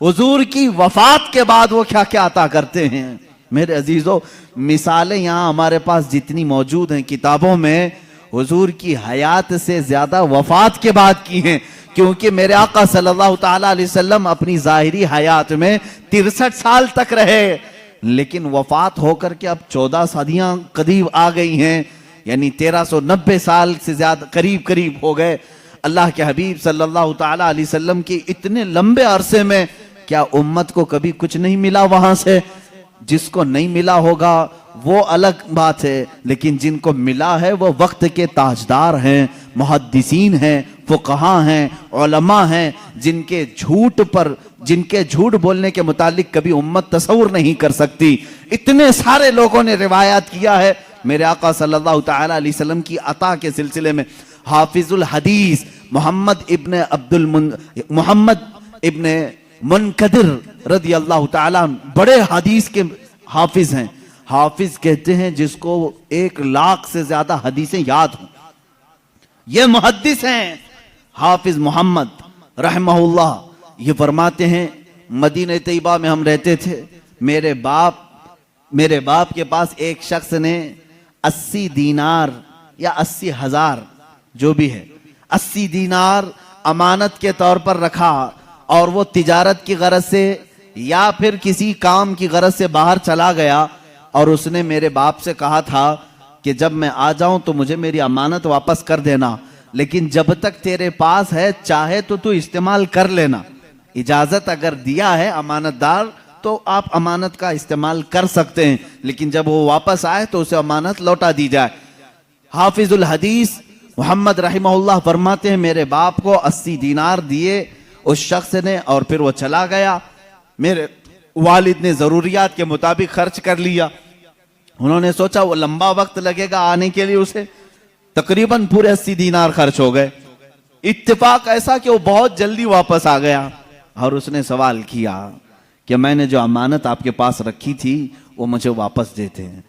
حضور کی وفات کے بعد وہ کیا کیا عطا کرتے ہیں۔ میرے عزیزو، مثالیں یہاں ہمارے پاس جتنی موجود ہیں کتابوں میں، حضور کی حیات سے زیادہ وفات کے بعد کی ہیں، کیونکہ میرے آقا صلی اللہ تعالی علیہ وسلم اپنی ظاہری حیات میں 63 سال تک رہے، لیکن وفات ہو کر کے اب 14 صدیاں قریب آ گئی ہیں، یعنی 1390 سال سے زیادہ قریب ہو گئے۔ اللہ کے حبیب صلی اللہ تعالی علیہ وسلم کی اتنے لمبے عرصے میں کیا امت کو کبھی کچھ نہیں ملا وہاں سے؟ جس کو نہیں ملا ہوگا وہ الگ بات ہے، لیکن جن کو ملا ہے وہ وقت کے تاجدار ہیں، محدثین ہیں، فقہاء ہیں، علماء ہیں، جن کے جھوٹ بولنے کے متعلق کبھی امت تصور نہیں کر سکتی۔ اتنے سارے لوگوں نے روایات کیا ہے میرے آقا صلی اللہ تعالی علیہ وسلم کی عطا کے سلسلے میں۔ حافظ الحدیث محمد ابن منقدر رضی اللہ تعالیٰ بڑے حدیث کے حافظ ہیں۔ حافظ کہتے ہیں جس کو 1,00,000 سے زیادہ حدیثیں یاد ہوں، یہ محدث ہیں۔ حافظ محمد رحمہ اللہ یہ فرماتے ہیں مدینہ طیبہ میں ہم رہتے تھے، میرے باپ کے پاس ایک شخص نے 80 دینار یا 80,000 جو بھی ہے 80 دینار امانت کے طور پر رکھا، اور وہ تجارت کی غرض سے یا پھر کسی کام کی غرض سے باہر چلا گیا، اور اس نے میرے باپ سے کہا تھا کہ جب میں آ جاؤں تو مجھے میری امانت واپس کر دینا، لیکن جب تک تیرے پاس ہے چاہے تو استعمال کر لینا، اجازت اگر دیا ہے امانت دار تو آپ امانت کا استعمال کر سکتے ہیں، لیکن جب وہ واپس آئے تو اسے امانت لوٹا دی جائے۔ حافظ الحدیث محمد رحمہ اللہ فرماتے ہیں میرے باپ کو 80 دینار دیے اس شخص نے، اور پھر وہ چلا گیا۔ میرے والد نے ضروریات کے مطابق خرچ کر لیا، انہوں نے سوچا وہ لمبا وقت لگے گا آنے کے لیے، اسے تقریباً پورے 80 دینار خرچ ہو گئے۔ اتفاق ایسا کہ وہ بہت جلدی واپس آ گیا، اور اس نے سوال کیا کہ میں نے جو امانت آپ کے پاس رکھی تھی وہ مجھے واپس دیتے ہیں۔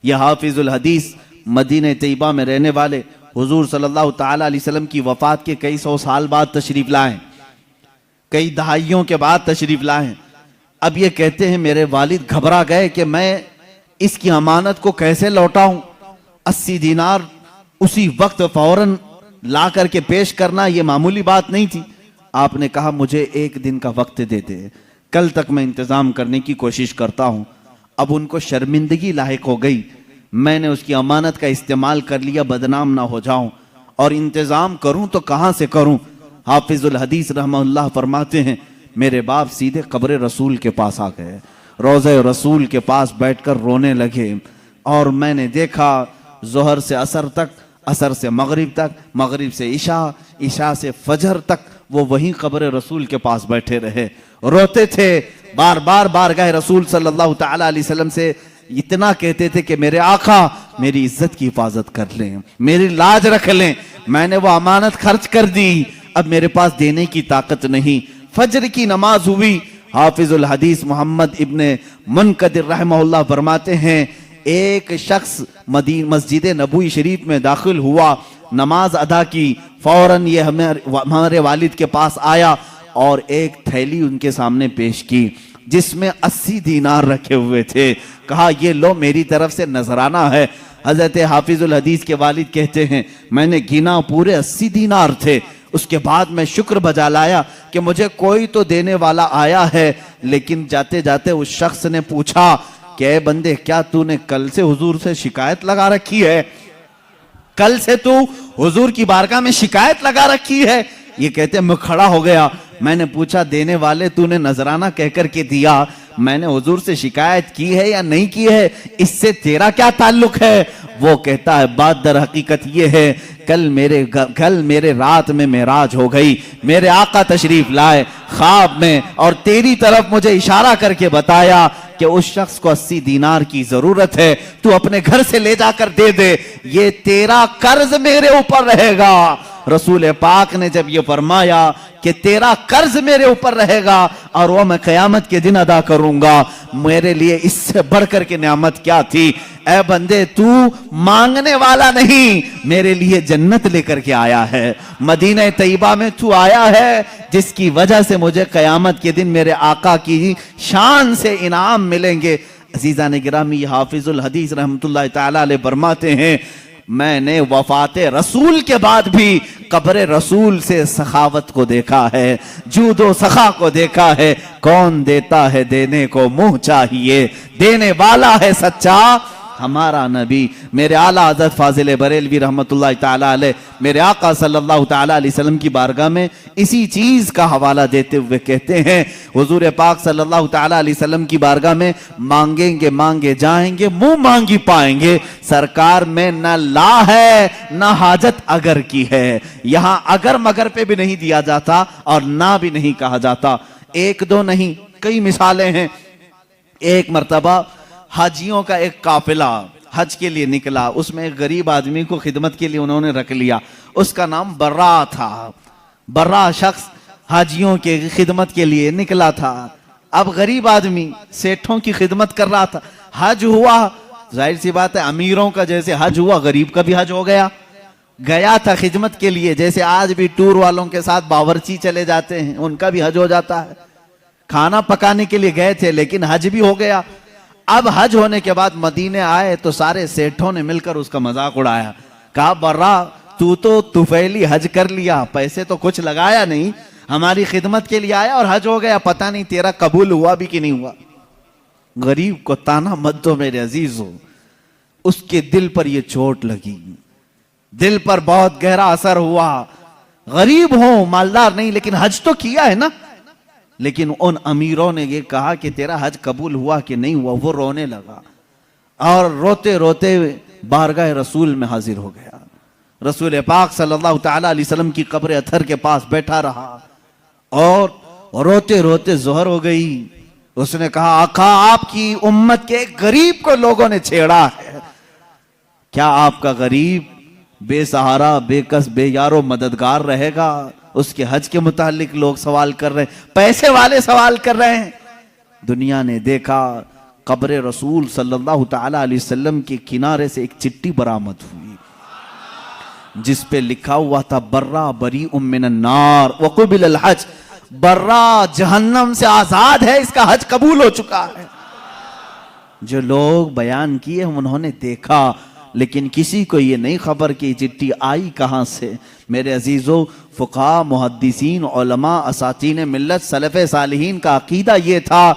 یہ حافظ الحدیث مدینہ طیبہ میں رہنے والے حضور صلی اللہ تعالی علیہ وسلم کی وفات کے کئی سو سال بعد تشریف لائیں، کئی دہائیوں کے بعد تشریف لائیں۔ اب یہ کہتے ہیں میرے والد گھبرا گئے کہ میں اس کی امانت کو کیسے لوٹاؤں۔ 80 دینار اسی وقت فوراً لا کر کے پیش کرنا یہ معمولی بات نہیں تھی۔ آپ نے کہا مجھے 1 دن کا وقت دے دے، کل تک میں انتظام کرنے کی کوشش کرتا ہوں۔ اب ان کو شرمندگی لاحق ہو گئی، میں نے اس کی امانت کا استعمال کر لیا، بدنام نہ ہو جاؤں، اور انتظام کروں تو کہاں سے کروں۔ حافظ الحدیث رحمہ اللہ فرماتے ہیں میرے باپ سیدھے قبر رسول کے پاس آ گئے، روضہ رسول کے پاس بیٹھ کر رونے لگے، اور میں نے دیکھا ظہر سے عصر تک، عصر سے مغرب تک، مغرب سے عشاء، عشاء سے فجر تک وہ وہیں قبر رسول کے پاس بیٹھے رہے، روتے تھے، بار بار بارگاہ رسول صلی اللہ تعالی علیہ وسلم سے اتنا کہتے تھے کہ میرے آقا میری عزت کی حفاظت کر لیں، میری لاج رکھ لیں، میں نے وہ امانت خرچ کر دی، اب میرے پاس دینے کی طاقت نہیں۔ فجر کی نماز ہوئی، حافظ الحدیث محمد ابن منقدر رحمہ اللہ فرماتے ہیں ایک شخص مسجد نبوی شریف میں داخل ہوا، نماز ادا کی، فوراً یہ ہمارے والد کے پاس آیا اور ایک تھیلی ان کے سامنے پیش کی جس میں 80 دینار رکھے ہوئے تھے، کہا یہ لو میری طرف سے نذرانہ ہے۔ حضرت حافظ الحدیث کے والد کہتے ہیں میں نے گنا، پورے 80 دینار تھے، اس کے بعد میں شکر بجا لایا کہ مجھے کوئی تو دینے والا آیا ہے، لیکن جاتے جاتے اس شخص نے پوچھا کہ اے بندے کیا تو نے کل سے حضور سے شکایت لگا رکھی ہے؟ کل سے تو حضور کی بارگاہ میں شکایت لگا رکھی ہے؟ یہ کہتے میں کھڑا ہو گیا، میں نے پوچھا دینے والے تو نے نذرانہ کہہ کر کے دیا، میں نے حضور سے شکایت کی ہے یا نہیں کی ہے، اس سے تیرا کیا تعلق ہے؟ وہ کہتا ہے بات در حقیقت یہ ہے کل میرے رات میں معراج ہو گئی، میرے آقا تشریف لائے خواب میں اور تیری طرف مجھے اشارہ کر کے بتایا کہ اس شخص کو 80 دینار کی ضرورت ہے، تو اپنے گھر سے لے جا کر دے دے، یہ تیرا قرض میرے اوپر رہے گا۔ رسول پاک نے جب یہ فرمایا کہ تیرا قرض میرے اوپر رہے گا اور وہ میں قیامت کے دن ادا کروں گا، میرے لیے اس سے بڑھ کر کے نعمت کیا تھی؟ اے بندے تو مانگنے والا نہیں، میرے لیے جنت لے کر کے آیا ہے، مدینہ طیبہ میں تو آیا ہے جس کی وجہ سے مجھے قیامت کے دن میرے آقا کی شان سے انعام ملیں گے۔ عزیزان گرامی، حافظ الحدیث رحمت اللہ تعالی علیہ فرماتے ہیں میں نے وفات رسول کے بعد بھی قبر رسول سے سخاوت کو دیکھا ہے، جود و سخا کو دیکھا ہے، کون دیتا ہے دینے کو منہ چاہیے، دینے والا ہے سچا ہمارا نبی۔ میرے اعلیٰ حضرت فاضل بریلوی رحمت اللہ تعالی علیہ میرے آقا صلی اللہ تعالی علیہ وسلم کی بارگاہ میں اسی چیز کا حوالہ دیتے ہوئے کہتے ہیں حضور پاک صلی اللہ تعالی علیہ وسلم کی بارگاہ میں مانگیں گے مانگے جائیں گے، منہ مانگی پائیں گے، سرکار میں نہ لا ہے نہ حاجت اگر کی ہے، یہاں اگر مگر پہ بھی نہیں دیا جاتا اور نہ بھی نہیں کہا جاتا۔ ایک دو نہیں کئی مثالیں ہیں۔ ایک مرتبہ حاجیوں کا ایک قافلہ حج کے لیے نکلا، اس میں ایک غریب آدمی کو خدمت کے لیے انہوں نے رکھ لیا، اس کا نام برا تھا۔ برا شخص حاجیوں کے خدمت کے لیے نکلا تھا، اب غریب آدمی سیٹھوں کی خدمت کر رہا تھا، حج ہوا، ظاہر سی بات ہے امیروں کا جیسے حج ہوا غریب کا بھی حج ہو گیا، گیا تھا خدمت کے لیے، جیسے آج بھی ٹور والوں کے ساتھ باورچی چلے جاتے ہیں ان کا بھی حج ہو جاتا ہے، کھانا پکانے کے لیے گئے تھے لیکن حج بھی ہو گیا۔ اب حج ہونے کے بعد مدینے آئے تو سارے سیٹھوں نے مل کر اس کا مذاق اڑایا، کہا برا تو طفیلی حج کر لیا، پیسے تو کچھ لگایا نہیں، ہماری خدمت کے لیے آیا اور حج ہو گیا، پتہ نہیں تیرا قبول ہوا بھی کہ نہیں ہوا۔ غریب کو تانا مت دو میرے عزیزو، اس کے دل پر یہ چوٹ لگی، دل پر بہت گہرا اثر ہوا، غریب ہوں مالدار نہیں لیکن حج تو کیا ہے نا۔ لیکن ان امیروں نے یہ کہا کہ تیرا حج قبول ہوا کہ نہیں ہوا، وہ رونے لگا اور روتے روتے بارگاہ رسول میں حاضر ہو گیا، رسول پاک صلی اللہ تعالی علیہ وسلم کی قبر اطہر کے پاس بیٹھا رہا اور روتے روتے ظہر ہو گئی۔ اس نے کہا آقا آپ کی امت کے ایک غریب کو لوگوں نے چھیڑا ہے، کیا آپ کا غریب بے سہارا بے کس بے یار و مددگار رہے گا؟ اس کے حج کے متعلق لوگ سوال کر رہے ہیں، پیسے والے سوال کر رہے ہیں۔ دنیا نے دیکھا قبر رسول صلی اللہ تعالی علیہ وسلم کے کنارے سے ایک چٹھی برآمد ہوئی جس پہ لکھا ہوا تھا برا بریء من النار وقبل الحج، برا جہنم سے آزاد ہے، اس کا حج قبول ہو چکا ہے۔ جو لوگ بیان کیے انہوں نے دیکھا لیکن کسی کو یہ نہیں خبر کہ یہ چٹھی آئی کہاں سے۔ میرے عزیزو، فقہاء، محدثین، علماء، اساتین ملت، سلف صالحین کا عقیدہ یہ تھا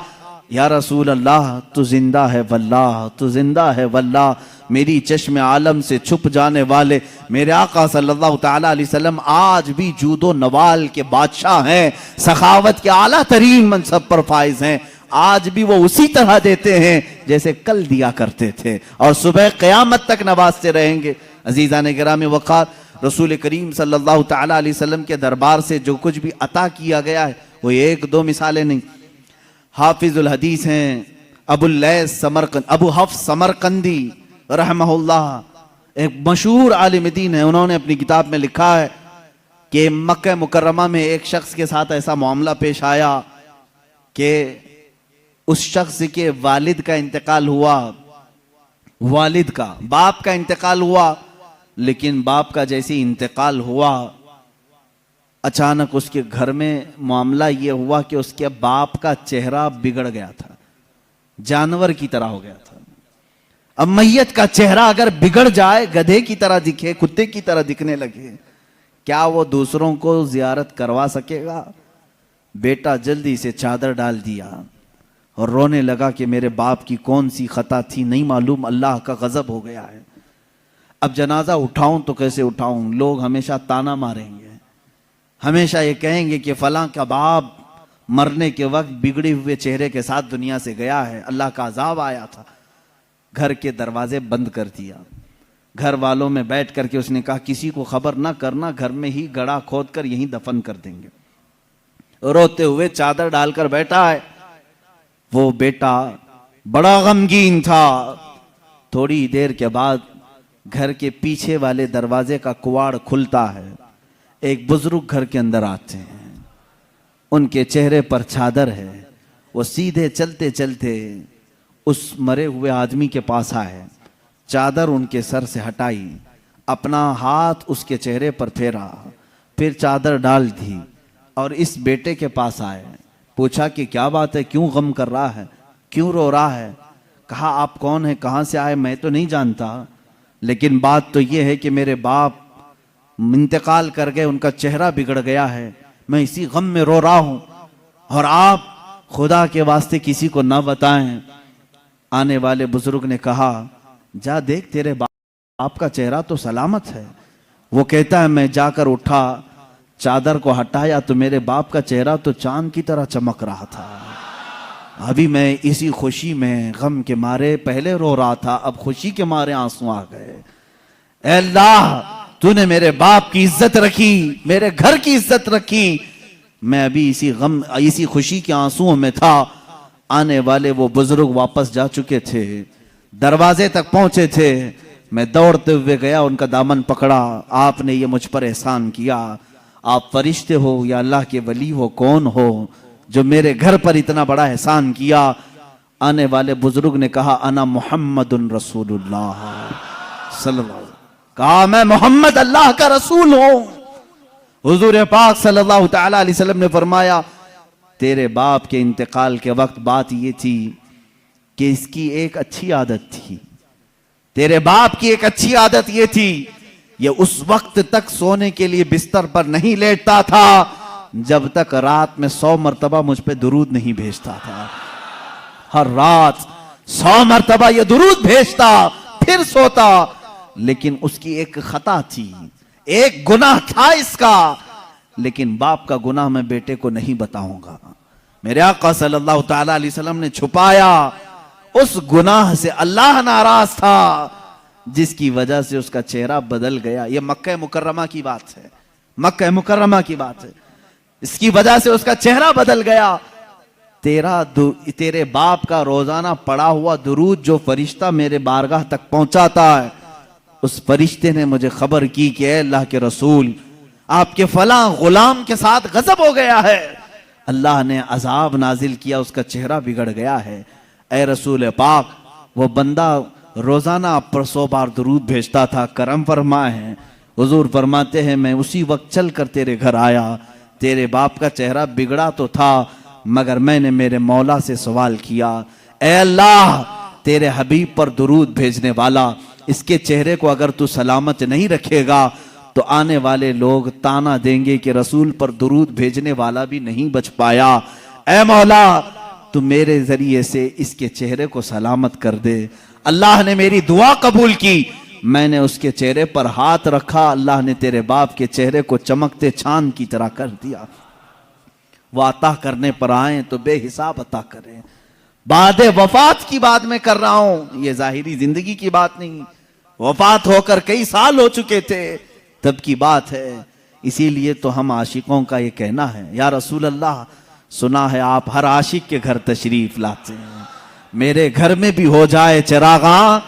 یا رسول اللہ تو زندہ ہے واللہ، تو زندہ ہے واللہ، میری چشم عالم سے چھپ جانے والے میرے آقا صلی اللہ تعالی علیہ وسلم آج بھی جود و نوال کے بادشاہ ہیں، سخاوت کے اعلیٰ ترین منصب پر فائز ہیں۔ آج بھی وہ اسی طرح دیتے ہیں جیسے کل دیا کرتے تھے، اور صبح قیامت تک نوازتے رہیں گے۔ عزیزان گرامی وقار، رسول کریم صلی اللہ تعالی علیہ وسلم کے دربار سے جو کچھ بھی عطا کیا گیا ہے وہ ایک دو مثالیں نہیں۔ حافظ الحدیث ہیں ابو حفص سمرقندی رحمہ اللہ، ایک مشہور عالم دین ہے، انہوں نے اپنی کتاب میں لکھا ہے کہ مکہ مکرمہ میں ایک شخص کے ساتھ ایسا معاملہ پیش آیا کہ اس شخص کے والد کا انتقال ہوا، والد کا، باپ کا انتقال ہوا، لیکن باپ کا جیسے انتقال ہوا اچانک اس کے گھر میں معاملہ یہ ہوا کہ اس کے باپ کا چہرہ بگڑ گیا تھا، جانور کی طرح ہو گیا تھا۔ اب میت کا چہرہ اگر بگڑ جائے، گدھے کی طرح دکھے، کتے کی طرح دکھنے لگے، کیا وہ دوسروں کو زیارت کروا سکے گا؟ بیٹا جلدی سے چادر ڈال دیا اور رونے لگا کہ میرے باپ کی کون سی خطا تھی نہیں معلوم، اللہ کا غضب ہو گیا ہے۔ اب جنازہ اٹھاؤں تو کیسے اٹھاؤں؟ لوگ ہمیشہ تانا ماریں گے، ہمیشہ یہ کہیں گے کہ فلاں کا باپ مرنے کے وقت بگڑے ہوئے چہرے کے ساتھ دنیا سے گیا ہے، اللہ کا عذاب آیا تھا۔ گھر کے دروازے بند کر دیا، گھر والوں میں بیٹھ کر کے اس نے کہا کسی کو خبر نہ کرنا، گھر میں ہی گڑھا کھود کر یہیں دفن کر دیں گے۔ روتے ہوئے چادر ڈال کر بیٹھا ہے، وہ بیٹا بڑا غمگین تھا۔ تھوڑی دیر کے بعد گھر کے پیچھے والے دروازے کا کواڑ کھلتا ہے، ایک بزرگ گھر کے اندر آتے ہیں، ان کے چہرے پر چادر ہے، وہ سیدھے چلتے چلتے اس مرے ہوئے آدمی کے پاس آئے، چادر ان کے سر سے ہٹائی، اپنا ہاتھ اس کے چہرے پر پھیرا، پھر چادر ڈال دی اور اس بیٹے کے پاس آئے، پوچھا کہ کیا بات ہے، کیوں غم کر رہا ہے، کیوں رو رہا ہے؟ کہا آپ کون ہیں، کہاں سے آئے؟ میں تو نہیں جانتا، لیکن بات تو یہ ہے کہ میرے باپ انتقال کر گئے، ان کا چہرہ بگڑ گیا ہے، میں اسی غم میں رو رہا ہوں، اور آپ خدا کے واسطے کسی کو نہ بتائیں۔ آنے والے بزرگ نے کہا جا دیکھ تیرے باپ کا چہرہ تو سلامت ہے۔ وہ کہتا ہے میں جا کر اٹھا، چادر کو ہٹایا تو میرے باپ کا چہرہ تو چاند کی طرح چمک رہا تھا۔ ابھی میں اسی خوشی میں غم کے مارے پہلے رو رہا تھا، اب خوشی کے مارے آنسو آ گئے۔ اے اللہ تو نے میرے باپ کی عزت رکھی، میرے گھر کی عزت رکھی، میں ابھی اسی خوشی کے آنسوؤں میں تھا۔ آنے والے وہ بزرگ واپس جا چکے تھے، دروازے تک پہنچے تھے، میں دوڑتے ہوئے گیا، ان کا دامن پکڑا، آپ نے یہ مجھ پر احسان کیا، آپ فرشتے ہو یا اللہ کے ولی ہو، کون ہو جو میرے گھر پر اتنا بڑا احسان کیا؟ آنے والے بزرگ نے کہا انا محمد رسول اللہ صلی اللہ علیہ وسلم، کہا میں محمد اللہ کا رسول ہوں۔ حضور پاک صلی اللہ تعالی علیہ وسلم نے فرمایا تیرے باپ کے انتقال کے وقت بات یہ تھی کہ اس کی ایک اچھی عادت تھی، تیرے باپ کی ایک اچھی عادت یہ تھی، یہ اس وقت تک سونے کے لیے بستر پر نہیں لیٹتا تھا جب تک رات میں 100 مرتبہ مجھ پہ درود نہیں بھیجتا تھا۔ ہر رات 100 مرتبہ یہ درود بھیجتا پھر سوتا، لیکن اس کی ایک خطا تھی، ایک گناہ تھا اس کا، لیکن باپ کا گناہ میں بیٹے کو نہیں بتاؤں گا۔ میرے آقا صلی اللہ تعالی علیہ وسلم نے چھپایا، اس گناہ سے اللہ ناراض تھا جس کی وجہ سے اس کا چہرہ بدل گیا۔ یہ مکہ مکرمہ کی بات ہے، مکہ مکرمہ کی بات ہے، اس کی وجہ سے اس کا چہرہ بدل گیا۔ تیرے باپ کا روزانہ پڑھا ہوا درود جو فرشتہ میرے بارگاہ تک پہنچاتا ہے، اس فرشتے نے مجھے خبر کی کہ اے اللہ کے رسول آپ کے فلاں غلام کے ساتھ غضب ہو گیا ہے، اللہ نے عذاب نازل کیا، اس کا چہرہ بگڑ گیا ہے۔ اے رسول پاک وہ بندہ روزانہ آپ پر 100 بار درود بھیجتا تھا، کرم فرمائے۔ حضور فرماتے ہیں میں اسی وقت چل کر تیرے گھر آیا، تیرے باپ کا چہرہ بگڑا تو تھا مگر میں نے میرے مولا سے سوال کیا اے اللہ تیرے حبیب پر درود بھیجنے والا اس کے چہرے کو اگر تو سلامت نہیں رکھے گا تو آنے والے لوگ تانا دیں گے کہ رسول پر درود بھیجنے والا بھی نہیں بچ پایا، اے مولا تو میرے ذریعے سے اس کے چہرے کو سلامت کر دے۔ اللہ نے میری دعا قبول کی، میں نے اس کے چہرے پر ہاتھ رکھا، اللہ نے تیرے باپ کے چہرے کو چمکتے چاند کی طرح کر دیا۔ وہ عطا کرنے پر آئیں تو بے حساب عطا کریں، بعد وفات کی بات میں کر رہا ہوں، یہ ظاہری زندگی کی بات نہیں، وفات ہو کر کئی سال ہو چکے تھے تب کی بات ہے۔ اسی لیے تو ہم عاشقوں کا یہ کہنا ہے، یا رسول اللہ سنا ہے آپ ہر عاشق کے گھر تشریف لاتے ہیں، میرے گھر میں بھی ہو جائے چراغاں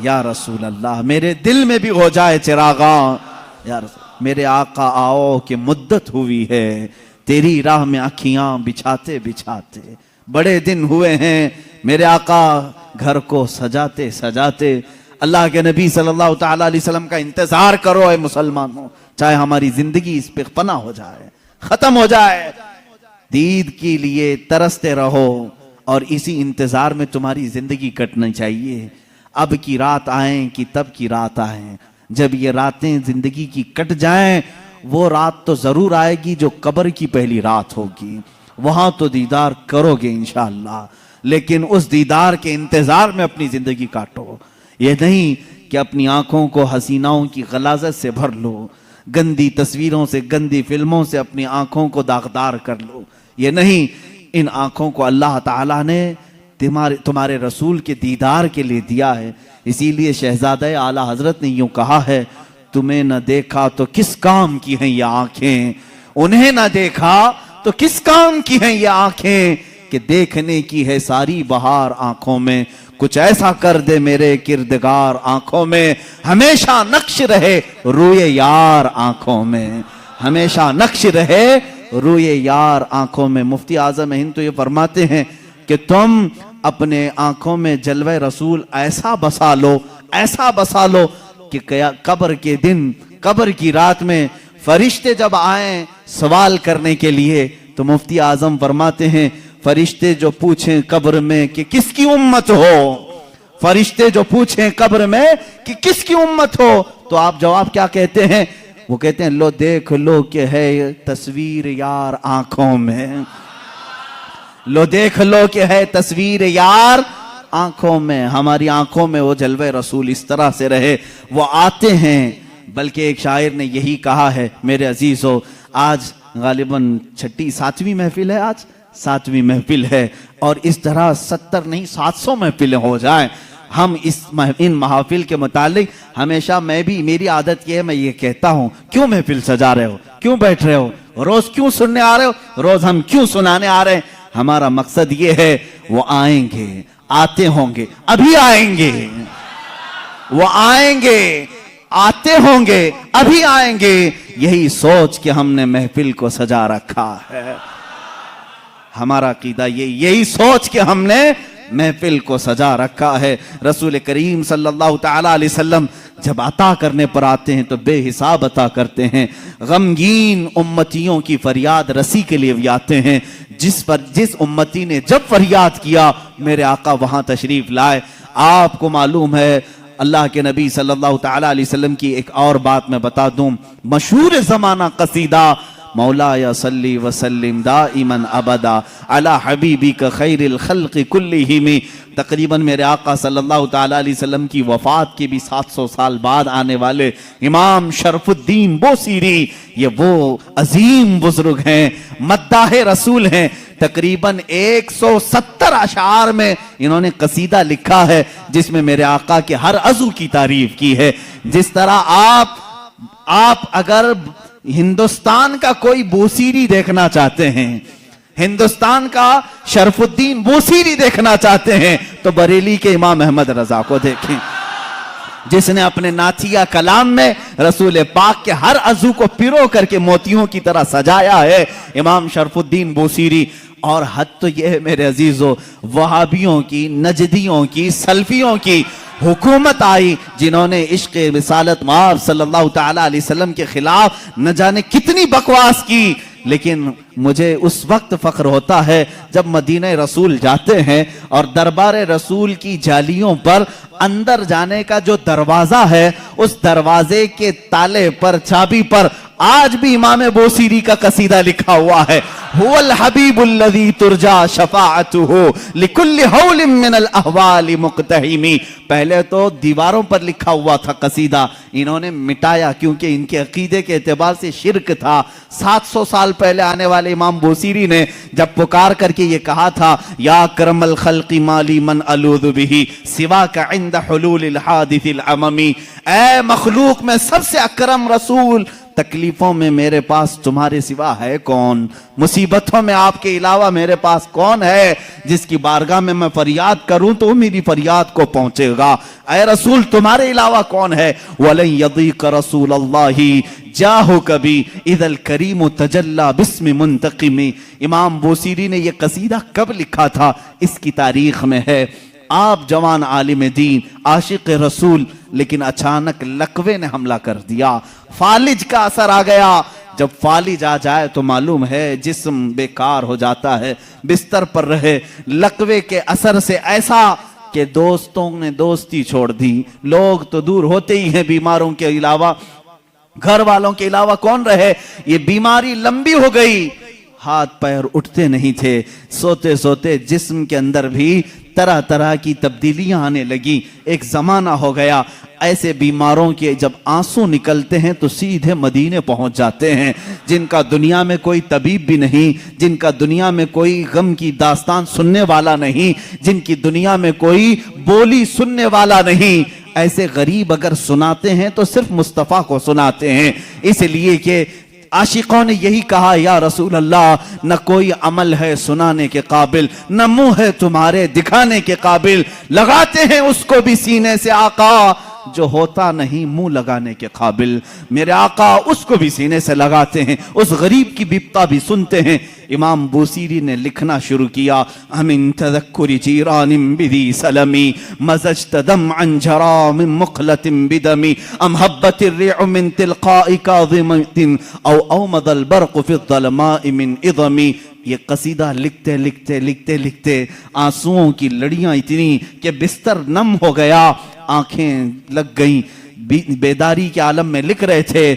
یا رسول اللہ، میرے دل میں بھی ہو جائے چراغاں یا رسول، میرے آقا آؤ کہ مدت ہوئی ہے تیری راہ میں اکھیاں بچھاتے بچھاتے، بڑے دن ہوئے ہیں میرے آقا گھر کو سجاتے سجاتے۔ اللہ کے نبی صلی اللہ تعالیٰ علیہ وسلم کا انتظار کرو اے مسلمانوں، چاہے ہماری زندگی اس پہ فنا ہو جائے، ختم ہو جائے، دید کے لیے ترستے رہو اور اسی انتظار میں تمہاری زندگی کٹنی چاہیے۔ اب کی رات آئیں کہ تب کی رات آئیں، جب یہ راتیں زندگی کی کٹ جائیں وہ رات تو ضرور آئے گی جو قبر کی پہلی رات ہوگی، وہاں تو دیدار کرو گے انشاءاللہ، لیکن اس دیدار کے انتظار میں اپنی زندگی کاٹو۔ یہ نہیں کہ اپنی آنکھوں کو حسیناؤں کی غلاظت سے بھر لو، گندی تصویروں سے گندی فلموں سے اپنی آنکھوں کو داغدار کر لو، یہ نہیں، ان آنکھوں کو اللہ تعالیٰ نے تمہارے رسول کے دیدار کے لیے دیا ہے۔ اسی لیے شہزادہ اعلیٰ حضرت نے یوں کہا ہے، تمہیں نہ دیکھا تو کس کام کی ہیں یہ آنکھیں، انہیں نہ دیکھا تو کس کام کی ہیں یہ آنکھیں، کہ دیکھنے کی ہے ساری بہار آنکھوں میں، کچھ ایسا کر دے میرے کردگار آنکھوں میں، ہمیشہ نقش رہے روئے یار آنکھوں میں، ہمیشہ نقش رہے روئے یار آنکھوں میں۔ مفتی اعظم ہند تو یہ فرماتے ہیں کہ تم اپنے آنکھوں میں جلوہ رسول ایسا بسا لو، ایسا بسا لو کہ قبر کے دن، قبر کی رات میں فرشتے جب آئیں سوال کرنے کے لیے تو مفتی اعظم فرماتے ہیں فرشتے جو پوچھیں قبر میں کہ کس کی امت ہو، فرشتے جو پوچھیں قبر میں کہ کس کی امت ہو، تو آپ جواب کیا کہتے ہیں؟ وہ کہتے ہیں لو دیکھ لو کہ ہے تصویر یار آنکھوں میں، لو دیکھ لو کہ ہے تصویر یار آنکھوں میں۔ ہماری آنکھوں میں وہ جلوہ رسول اس طرح سے رہے، وہ آتے ہیں۔ بلکہ ایک شاعر نے یہی کہا ہے میرے عزیزو، آج غالباً چھٹی ساتویں محفل ہے، آج ساتویں محفل ہے، اور اس طرح 70 نہیں 700 محفلیں ہو جائیں۔ ہم ان محافل کے متعلق ہمیشہ میری عادت یہ ہے، میں یہ کہتا ہوں کیوں محفل سجا رہے ہو، کیوں بیٹھ رہے ہو، روز کیوں سننے آ رہے ہو، روز ہم کیوں سنانے آ رہے ہیں؟ ہمارا مقصد یہ ہے وہ آئیں گے، آتے ہوں گے، ابھی آئیں گے، وہ آئیں گے، آتے ہوں گے، ابھی آئیں گے، یہی سوچ کے ہم نے محفل کو سجا رکھا ہے۔ ہمارا عقیدہ یہی سوچ کے ہم نے محفل کو سجا رکھا ہے۔ رسول کریم صلی اللہ تعالیٰ علیہ وسلم جب عطا کرنے پر آتے ہیں تو بے حساب عطا کرتے ہیں، غمگین امتیوں کی فریاد رسی کے لیے بھی آتے ہیں، جس امتی نے جب فریاد کیا میرے آقا وہاں تشریف لائے۔ آپ کو معلوم ہے اللہ کے نبی صلی اللہ تعالیٰ علیہ وسلم کی ایک اور بات میں بتا دوں، مشہور زمانہ قصیدہ مولا یا صلی وسلم دائما ابدا علی حبیبک خیر الخلق کلہم، تقریباً میرے آقا صلی اللہ تعالیٰ علیہ وسلم کی وفات کے بھی 700 سال بعد آنے والے امام شرف الدین بوصیری، یہ وہ عظیم بزرگ ہیں، مداح رسول ہیں، تقریباً 170 اشعار میں انہوں نے قصیدہ لکھا ہے جس میں میرے آقا کے ہر عضو کی تعریف کی ہے۔ جس طرح آپ اگر ہندوستان کا کوئی بوصیری دیکھنا چاہتے ہیں، ہندوستان کا شرف الدین بوصیری دیکھنا چاہتے ہیں تو بریلی کے امام احمد رضا کو دیکھیں، جس نے اپنے نعتیہ کلام میں رسول پاک کے ہر عضو کو پیرو کر کے موتیوں کی طرح سجایا ہے، امام شرف الدین بوصیری۔ اور حد تو یہ ہے میرے عزیزو، وہابیوں کی، نجدیوں کی، سلفیوں کی حکومت آئی جنہوں نے عشق رسالت مآب صلی اللہ تعالیٰ علیہ وسلم کے خلاف نہ جانے کتنی بکواس کی، لیکن مجھے اس وقت فخر ہوتا ہے جب مدینہ رسول جاتے ہیں اور دربار رسول کی جالیوں پر اندر جانے کا جو دروازہ ہے اس دروازے کے تالے پر، چابی پر آج بھی امام بوصیری کا قصیدہ لکھا ہوا ہے، هو الحبیب الذی ترجا شفاعته لکل حول من الاحوال مقتحمی. پہلے تو دیواروں پر لکھا ہوا تھا قصیدہ، انہوں نے مٹایا کیونکہ ان کے عقیدے کے اعتبار سے شرک تھا. 700 سال پہلے آنے والے امام بوصیری نے جب پکار کر کے یہ کہا تھا یا اکرم الخلق مالی من الوذ به سواک عند حلول الحادث العممی، اے مخلوق میں سب سے اکرم رسول، تکلیفوں میں میرے پاس تمہارے سوا ہے کون، مصیبتوں میں آپ کے علاوہ میرے پاس کون ہے جس کی بارگاہ میں فریاد کروں تو میری فریاد کو پہنچے گا، اے رسول تمہارے علاوہ کون ہے. وَلَن يَضِيقَ رَسُولَ اللَّهِ جَاهُ كَبِي اِذَا الْكَرِيمُ تَجَلَّى بِاسْمِ مُنْتَقِمِ. امام بوصیری نے یہ قصیدہ کب لکھا تھا؟ اس کی تاریخ میں ہے. آپ جوان عالم دین، عاشق رسول، لیکن اچانک لقوے نے حملہ کر دیا، فالج کا اثر آ گیا. جب فالج آ جائے تو معلوم ہے جسم بیکار ہو جاتا ہے، بستر پر رہے. لقوے کے اثر سے ایسا کہ دوستوں نے دوستی چھوڑ دی، لوگ تو دور ہوتے ہی ہیں، بیماروں کے علاوہ گھر والوں کے علاوہ کون رہے. یہ بیماری لمبی ہو گئی، ہاتھ پیر اٹھتے نہیں تھے، سوتے سوتے جسم کے اندر بھی طرح طرح کی تبدیلیاں آنے لگی. ایک زمانہ ہو گیا ایسے بیماروں کے جب آنسو نکلتے ہیں تو سیدھے مدینے پہنچ جاتے ہیں، جن کا دنیا میں کوئی طبیب بھی نہیں، جن کا دنیا میں کوئی غم کی داستان سننے والا نہیں، جن کی دنیا میں کوئی بولی سننے والا نہیں. ایسے غریب اگر سناتے ہیں تو صرف مصطفیٰ کو سناتے ہیں، اس لیے کہ عاشقوں نے یہی کہا یا رسول اللہ نہ کوئی عمل ہے سنانے کے قابل، نہ منہ ہے تمہارے دکھانے کے قابل، لگاتے ہیں اس کو بھی سینے سے آقا جو ہوتا نہیں منہ لگانے کے قابل. میرے آقا اس کو بھی سینے سے لگاتے ہیں، اس غریب کی بپتا بھی سنتے ہیں. امام بوصیری نے لکھنا شروع کیا امن تذکر جیران بذی سلمی مزجت دمعا جرا من مقلت بدمی ام حبت الرع من تلقاء کاظمت او اومض البرق فی الظلماء من اظمی. یہ قصیدہ لکھتے لکھتے لکھتے لکھتے آنسوؤں کی لڑیاں اتنی کہ بستر نم ہو گیا، آنکھیں لگ گئیں، بیداری کے عالم میں لکھ رہے تھے،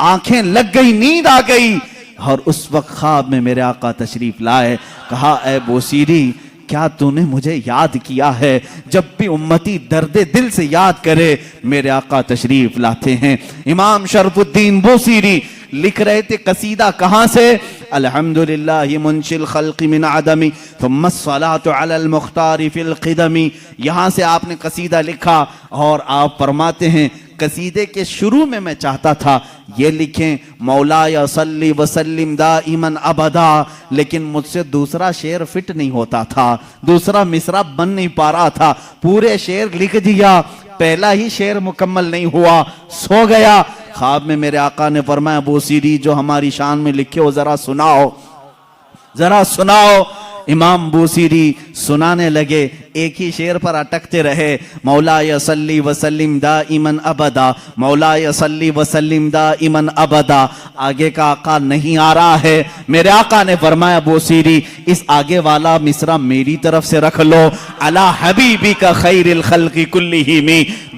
آنکھیں لگ گئی، نیند آ گئی. اور اس وقت خواب میں میرے آقا تشریف لائے، کہا اے بوصیری کیا تو نے مجھے یاد کیا ہے؟ جب بھی امتی درد دل سے یاد کرے میرے آقا تشریف لاتے ہیں. امام شرف الدین بوصیری لکھ رہے تھے قصیدہ کہاں سے؟ الحمدللہ منشی الخلق من عدمی ثم الصلاة علی المختار فی القدمی. یہاں سے آپ نے قصیدہ لکھا اور آپ فرماتے ہیں قصیدے کے شروع میں میں چاہتا تھا یہ لکھیں مولایا صلی وسلم دائما ابدا، لیکن مجھ سے دوسرا شعر فٹ نہیں ہوتا تھا، دوسرا مصرع بن نہیں پا رہا تھا. پورے شعر لکھ دیا، پہلا ہی شعر مکمل نہیں ہوا، سو گیا. خواب میں میرے آقا نے فرمایا بوصیری جو ہماری شان میں لکھے ہو ذرا سناؤ، ذرا سناؤ. امام بوصیری سنانے لگے، ایک ہی شعر پر اٹکتے رہے مولایا صلی وسلم دائما ابدا، مولایا صلی وسلم دائما ابدا. آگے کا آقا نہیں آ رہا ہے. میرے آقا نے فرمایا بوصیری اس آگے والا مصرع میری طرف سے رکھ لو، علی حبیبی کا خیر الخلق کلہم.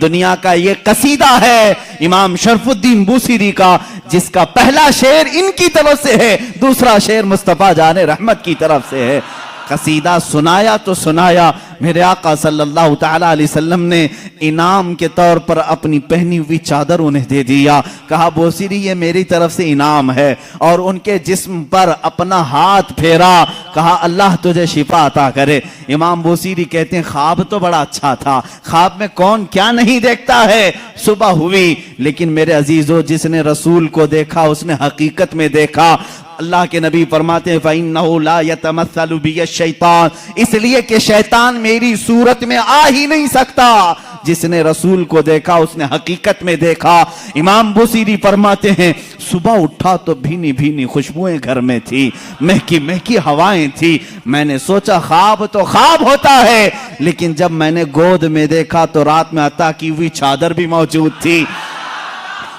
دنیا کا یہ قصیدہ ہے امام شرف الدین بوصیری کا، جس کا پہلا شعر ان کی طرف سے ہے، دوسرا شعر مصطفیٰ جان رحمت کی طرف سے ہے. قصیدہ سنایا تو سنایا. میرے آقا صلی اللہ تعالی علیہ وسلم نے انعام کے طور پر اپنی پہنی ہوئی چادر انہیں دے دیا، کہا بوصیری یہ میری طرف سے انعام ہے، اور ان کے جسم پر اپنا ہاتھ پھیرا، کہا اللہ تجھے شفا عطا کرے. امام بوصیری کہتے ہیں خواب تو بڑا اچھا تھا، خواب میں کون کیا نہیں دیکھتا ہے. صبح ہوئی لیکن میرے عزیزو جس نے رسول کو دیکھا اس نے حقیقت میں دیکھا. اللہ کے نبی فرماتے ہیں فَإِنَّهُ لَا يَتَمَثَّلُ بِيَ الشَّيْطَانِ، اس لیے کہ شیطان میری صورت میں آ ہی نہیں سکتا. جس نے رسول کو دیکھا اس نے حقیقت میں دیکھا. امام بوصیری فرماتے ہیں صبح اٹھا تو بھینی بھینی خوشبوئیں گھر میں تھی، مہکی مہکی ہوائیں تھی. میں نے سوچا خواب تو خواب ہوتا ہے، لیکن جب میں نے گود میں دیکھا تو رات میں عطا کی ہوئی چادر بھی موجود تھی،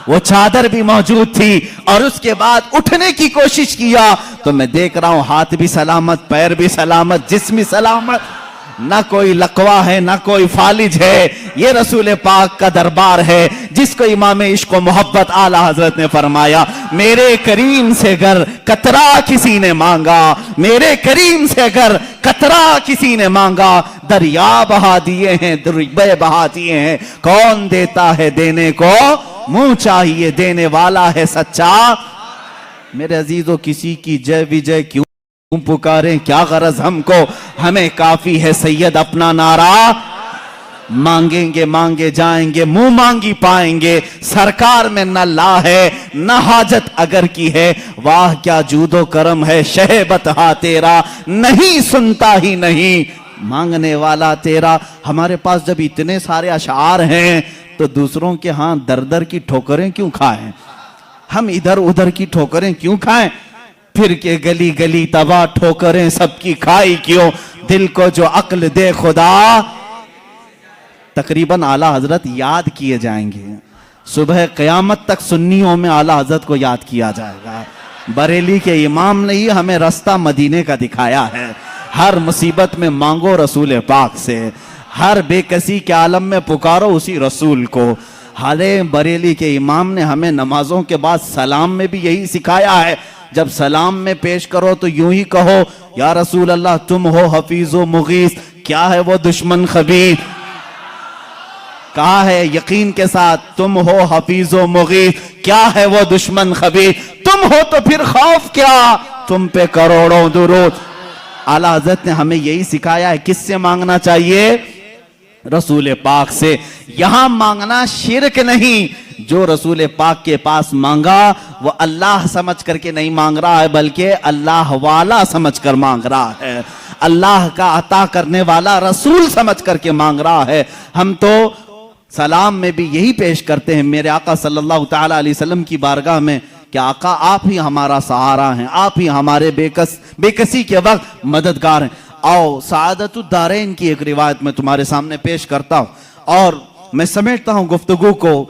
وہ چادر بھی موجود تھی. اور اس کے بعد اٹھنے کی کوشش کیا تو میں دیکھ رہا ہوں ہاتھ بھی سلامت، پیر بھی سلامت، جسم بھی سلامت. نہ کوئی لقوا ہے نہ کوئی فالج ہے، یہ رسول پاک کا دربار ہے جس کو امام عشق و محبت اعلی حضرت نے فرمایا میرے کریم سے اگر قطرہ کسی نے مانگا، میرے کریم سے اگر قطرہ کسی نے مانگا، دریا بہا دیے ہیں، دریا بہا دیے ہیں، کون دیتا ہے دینے کو منہ چاہیے، دینے والا ہے سچا۔ میرے عزیزو کسی کی جے وجے کیوں پکاریں، کیا غرض ہم کو، ہمیں کافی ہے سید اپنا نعرہ، مانگیں گے مانگے جائیں گے، منہ مانگی پائیں گے، سرکار میں نہ لا ہے نہ حاجت اگر کی ہے، واہ کیا جود و کرم ہے شہ بتہا تیرا، نہیں سنتا ہی نہیں مانگنے والا تیرا۔ ہمارے پاس جب اتنے سارے اشعار ہیں تو دوسروں کے ہاں در در کی ٹھوکریں کیوں کھائیں، ہم ادھر ادھر کی ٹھوکریں کیوں کھائیں، پھر کے گلی گلی تباہ ٹھوکریں سب کی کھائی کیوں، دل کو جو عقل دے خدا۔ تقریباً اعلیٰ حضرت یاد کیے جائیں گے، صبح قیامت تک سنیوں میں اعلیٰ حضرت کو یاد کیا جائے گا۔ بریلی کے امام نے ہی ہمیں رستہ مدینے کا دکھایا ہے، ہر مصیبت میں مانگو رسول پاک سے، ہر بے کسی کے عالم میں پکارو اسی رسول کو۔ حالے بریلی کے امام نے ہمیں نمازوں کے بعد سلام میں بھی یہی سکھایا ہے، جب سلام میں پیش کرو تو یوں ہی کہو یا رسول اللہ تم ہو حفیظ و مغیث، کیا ہے وہ دشمن خبیث، کہا ہے یقین کے ساتھ تم ہو حفیظ و مغیث، کیا ہے وہ دشمن خبیث، تم ہو تو پھر خوف کیا، تم پہ کروڑوں درود۔ اعلیٰ حضرت نے ہمیں یہی سکھایا ہے، کس سے مانگنا چاہیے، رسول پاک سے۔ یہاں مانگنا شرک نہیں، جو رسول پاک کے پاس مانگا وہ اللہ سمجھ کر کے نہیں مانگ رہا ہے بلکہ اللہ والا سمجھ کر مانگ رہا ہے، اللہ کا عطا کرنے والا رسول سمجھ کر کے مانگ رہا ہے۔ ہم تو سلام میں بھی یہی پیش کرتے ہیں میرے آقا صلی اللہ تعالیٰ علیہ وسلم کی بارگاہ میں کہ آقا آپ ہی ہمارا سہارا ہیں، آپ ہی ہمارے بے کسی کے وقت مددگار ہیں۔ آؤ سعادت الدارین کی ایک روایت میں تمہارے سامنے پیش کرتا ہوں، اور میں سمیٹتا ہوں گفتگو کو،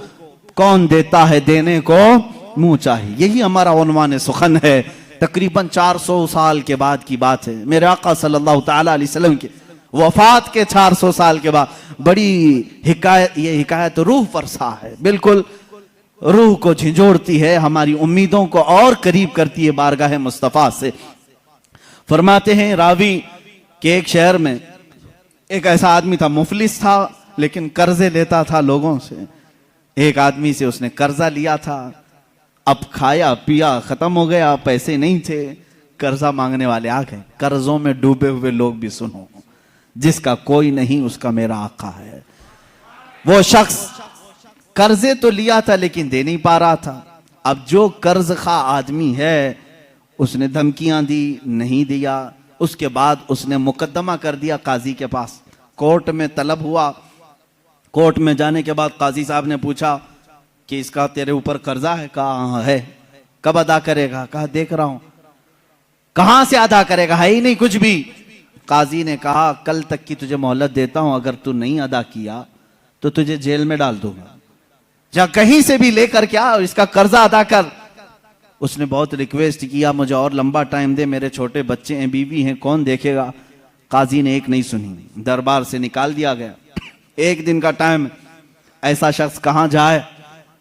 کون دیتا ہے دینے کو منہ چاہیے، یہی ہمارا عنوان سخن ہے۔ تقریباً 400 سال کے بعد کی بات ہے، میرے آقا صلی اللہ تعالیٰ علیہ وسلم کے وفات کے 400 سال کے بعد بڑی حکایت، یہ حکایت روح فرسا ہے، بالکل روح کو جھنجھوڑتی ہے، ہماری امیدوں کو اور قریب کرتی ہے بارگاہ مصطفیٰ سے۔ فرماتے ہیں راوی کہ ایک شہر میں ایک ایسا آدمی تھا، مفلس تھا لیکن قرضے لیتا تھا لوگوں سے۔ ایک آدمی سے اس نے قرضہ لیا تھا، اب کھایا پیا ختم ہو گیا، پیسے نہیں تھے، قرضہ مانگنے والے آ گئے۔ قرضوں میں ڈوبے ہوئے لوگ بھی سنو، جس کا کوئی نہیں اس کا میرا آقا ہے۔ وہ شخص قرضے تو لیا تھا لیکن دے نہیں پا رہا تھا۔ اب جو قرض خواہ آدمی ہے اس نے دھمکیاں دی، نہیں دیا، اس کے بعد اس نے مقدمہ کر دیا قاضی کے پاس، کورٹ میں طلب ہوا۔ کورٹ میں جانے کے بعد قاضی صاحب نے پوچھا کہ اس کا تیرے اوپر قرضہ ہے؟ کہا ہاں ہے۔ کب ادا کرے گا؟ کہا دیکھ رہا ہوں۔ کہاں سے ادا کرے گا؟ ہے ہی نہیں کچھ بھی۔ قاضی نے کہا کل تک کی تجھے مہلت دیتا ہوں، اگر تو نہیں ادا کیا تو تجھے جیل میں ڈال دوں گا، جا کہیں سے بھی لے کر کیا اس کا قرضہ ادا کر۔ اس نے بہت ریکویسٹ کیا مجھے اور لمبا ٹائم دے، میرے چھوٹے بچے ہیں، بیوی ہیں، کون دیکھے گا؟ قاضی نے ایک نہیں سنی، دربار سے نکال دیا گیا۔ ایک دن کا ٹائم، ایسا شخص کہاں جائے،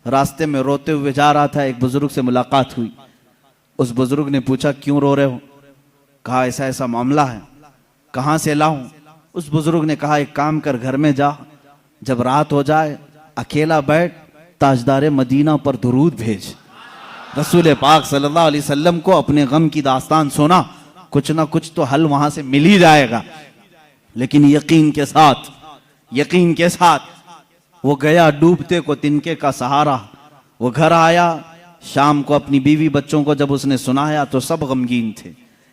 راستے میں روتے ہوئے جا رہا تھا، ایک بزرگ سے ملاقات ہوئی۔ اس بزرگ نے پوچھا کیوں رو رہے ہو؟ کہا ایسا ایسا معاملہ ہے۔ کہاں سے لاؤں؟ اس بزرگ نے کہا ایک کام کر، گھر میں جا، جب رات ہو جائے اکیلا بیٹھ، تاجدار مدینہ پر درود بھیج۔ رسول پاک صلی اللہ علیہ وسلم کو اپنے غم کی داستان سنا، کچھ نہ کچھ تو حل وہاں سے مل ہی جائے گا۔ لیکن یقین کے ساتھ وہ گیا، ڈوبتے کو تنکے کا سہارا۔ وہ گھر آیا، شام کو اپنی بیوی بچوں کو جب اس نے سنایا تو سب غمگین تھے۔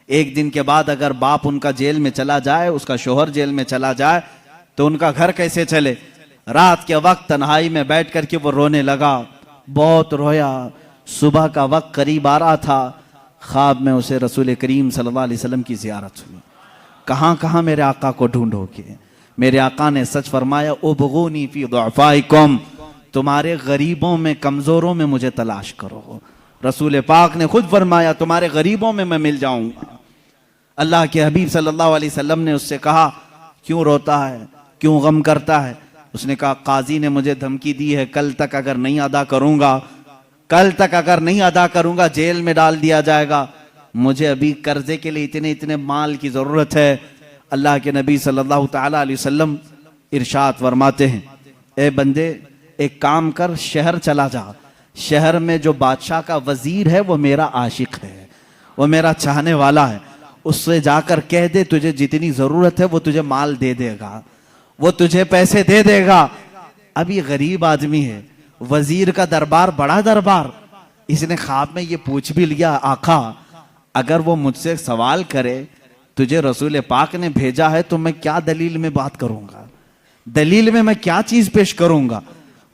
ایک دن کے بعد اگر باپ ان کا جیل میں چلا جائے، اس کا شوہر جیل میں چلا جائے تو ان کا گھر کیسے چلے؟ رات کے وقت تنہائی میں بیٹھ کر کے وہ رونے لگا، بہت رویا۔ صبح کا وقت قریب آ رہا تھا، خواب میں اسے رسول کریم صلی اللہ علیہ وسلم کی زیارت ہوئی۔ کہاں کہاں میرے آقا کو ڈھونڈو گے؟ میرے آقا نے سچ فرمایا ابغونی فی ضعفائکم، تمہارے غریبوں میں، کمزوروں میں مجھے تلاش کرو۔ رسول پاک نے خود فرمایا تمہارے غریبوں میں میں مل جاؤں گا۔ اللہ کے حبیب صلی اللہ علیہ وسلم نے اس سے کہا کیوں روتا ہے, کیوں غم کرتا ہے؟ اس نے کہا قاضی نے مجھے دھمکی دی ہے, کل تک اگر نہیں ادا کروں گا جیل میں ڈال دیا جائے گا. مجھے ابھی قرضے کے لیے اتنے مال کی ضرورت ہے. اللہ کے نبی صلی اللہ تعالی علیہ وسلم ارشاد فرماتے ہیں, اے بندے ایک کام کر, شہر چلا جا, شہر میں جو بادشاہ کا وزیر ہے وہ میرا عاشق ہے, وہ میرا چاہنے والا ہے, اس سے جا کر کہہ دے تجھے جتنی ضرورت ہے وہ تجھے مال دے دے گا, وہ تجھے پیسے دے دے گا. اب یہ غریب آدمی ہے, وزیر کا دربار بڑا دربار, اس نے خواب میں یہ پوچھ بھی لیا, آقا اگر وہ مجھ سے سوال کرے تجھے رسول پاک نے بھیجا ہے تو میں کیا دلیل میں بات کروں گا, دلیل میں کیا چیز پیش کروں گا؟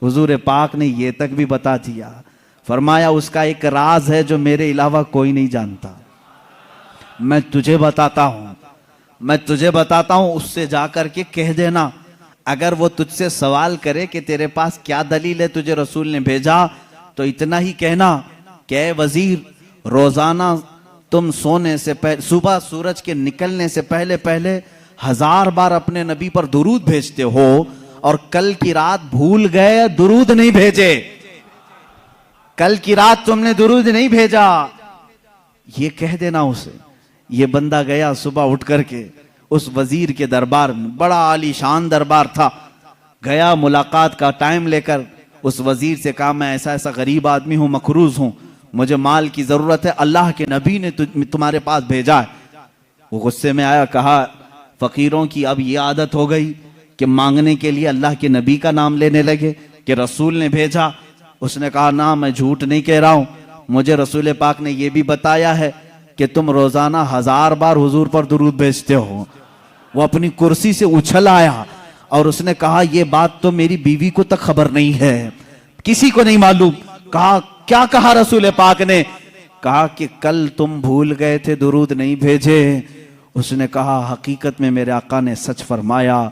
حضور پاک نے یہ تک بھی بتا دیا, فرمایا اس کا ایک راز ہے جو میرے علاوہ کوئی نہیں جانتا, میں تجھے بتاتا ہوں, اس سے جا کر کے کہہ دینا. اگر وہ تجھ سے سوال کرے کہ تیرے پاس کیا دلیل ہے تجھے رسول نے بھیجا, تو اتنا ہی کہنا کہ اے وزیر روزانہ تم سونے سے پہلے, صبح سورج کے نکلنے سے پہلے 1000 بار اپنے نبی پر درود بھیجتے ہو, اور کل کی رات بھول گئے درود نہیں بھیجے, کل کی رات تم نے درود نہیں بھیجا, یہ کہہ دینا اسے. یہ بندہ گیا صبح اٹھ کر کے اس وزیر کے دربار میں, بڑا عالی شان دربار تھا, گیا ملاقات کا ٹائم لے کر اس وزیر سے کہا میں ایسا غریب آدمی ہوں, مقروض ہوں, مجھے مال کی ضرورت ہے, اللہ کے نبی نے تمہارے پاس بھیجا ہے. وہ غصے میں آیا, کہا فقیروں کی اب یہ عادت ہو گئی کہ مانگنے کے لیے اللہ کے نبی کا نام لینے لگے کہ رسول نے بھیجا. اس نے کہا نا میں جھوٹ نہیں کہہ رہا ہوں, مجھے رسول پاک نے یہ بھی بتایا ہے کہ تم روزانہ 1000 بار حضور پر درود بھیجتے ہو. وہ اپنی کرسی سے اچھل آیا اور اس نے کہا یہ بات تو میری بیوی کو تک خبر نہیں ہے, کسی کو نہیں معلوم. کہا کیا کہا رسول پاک نے؟ کہا کہ کل تم بھول گئے تھے درود نہیں بھیجے. اس نے کہا حقیقت میں میرے آقا نے سچ فرمایا,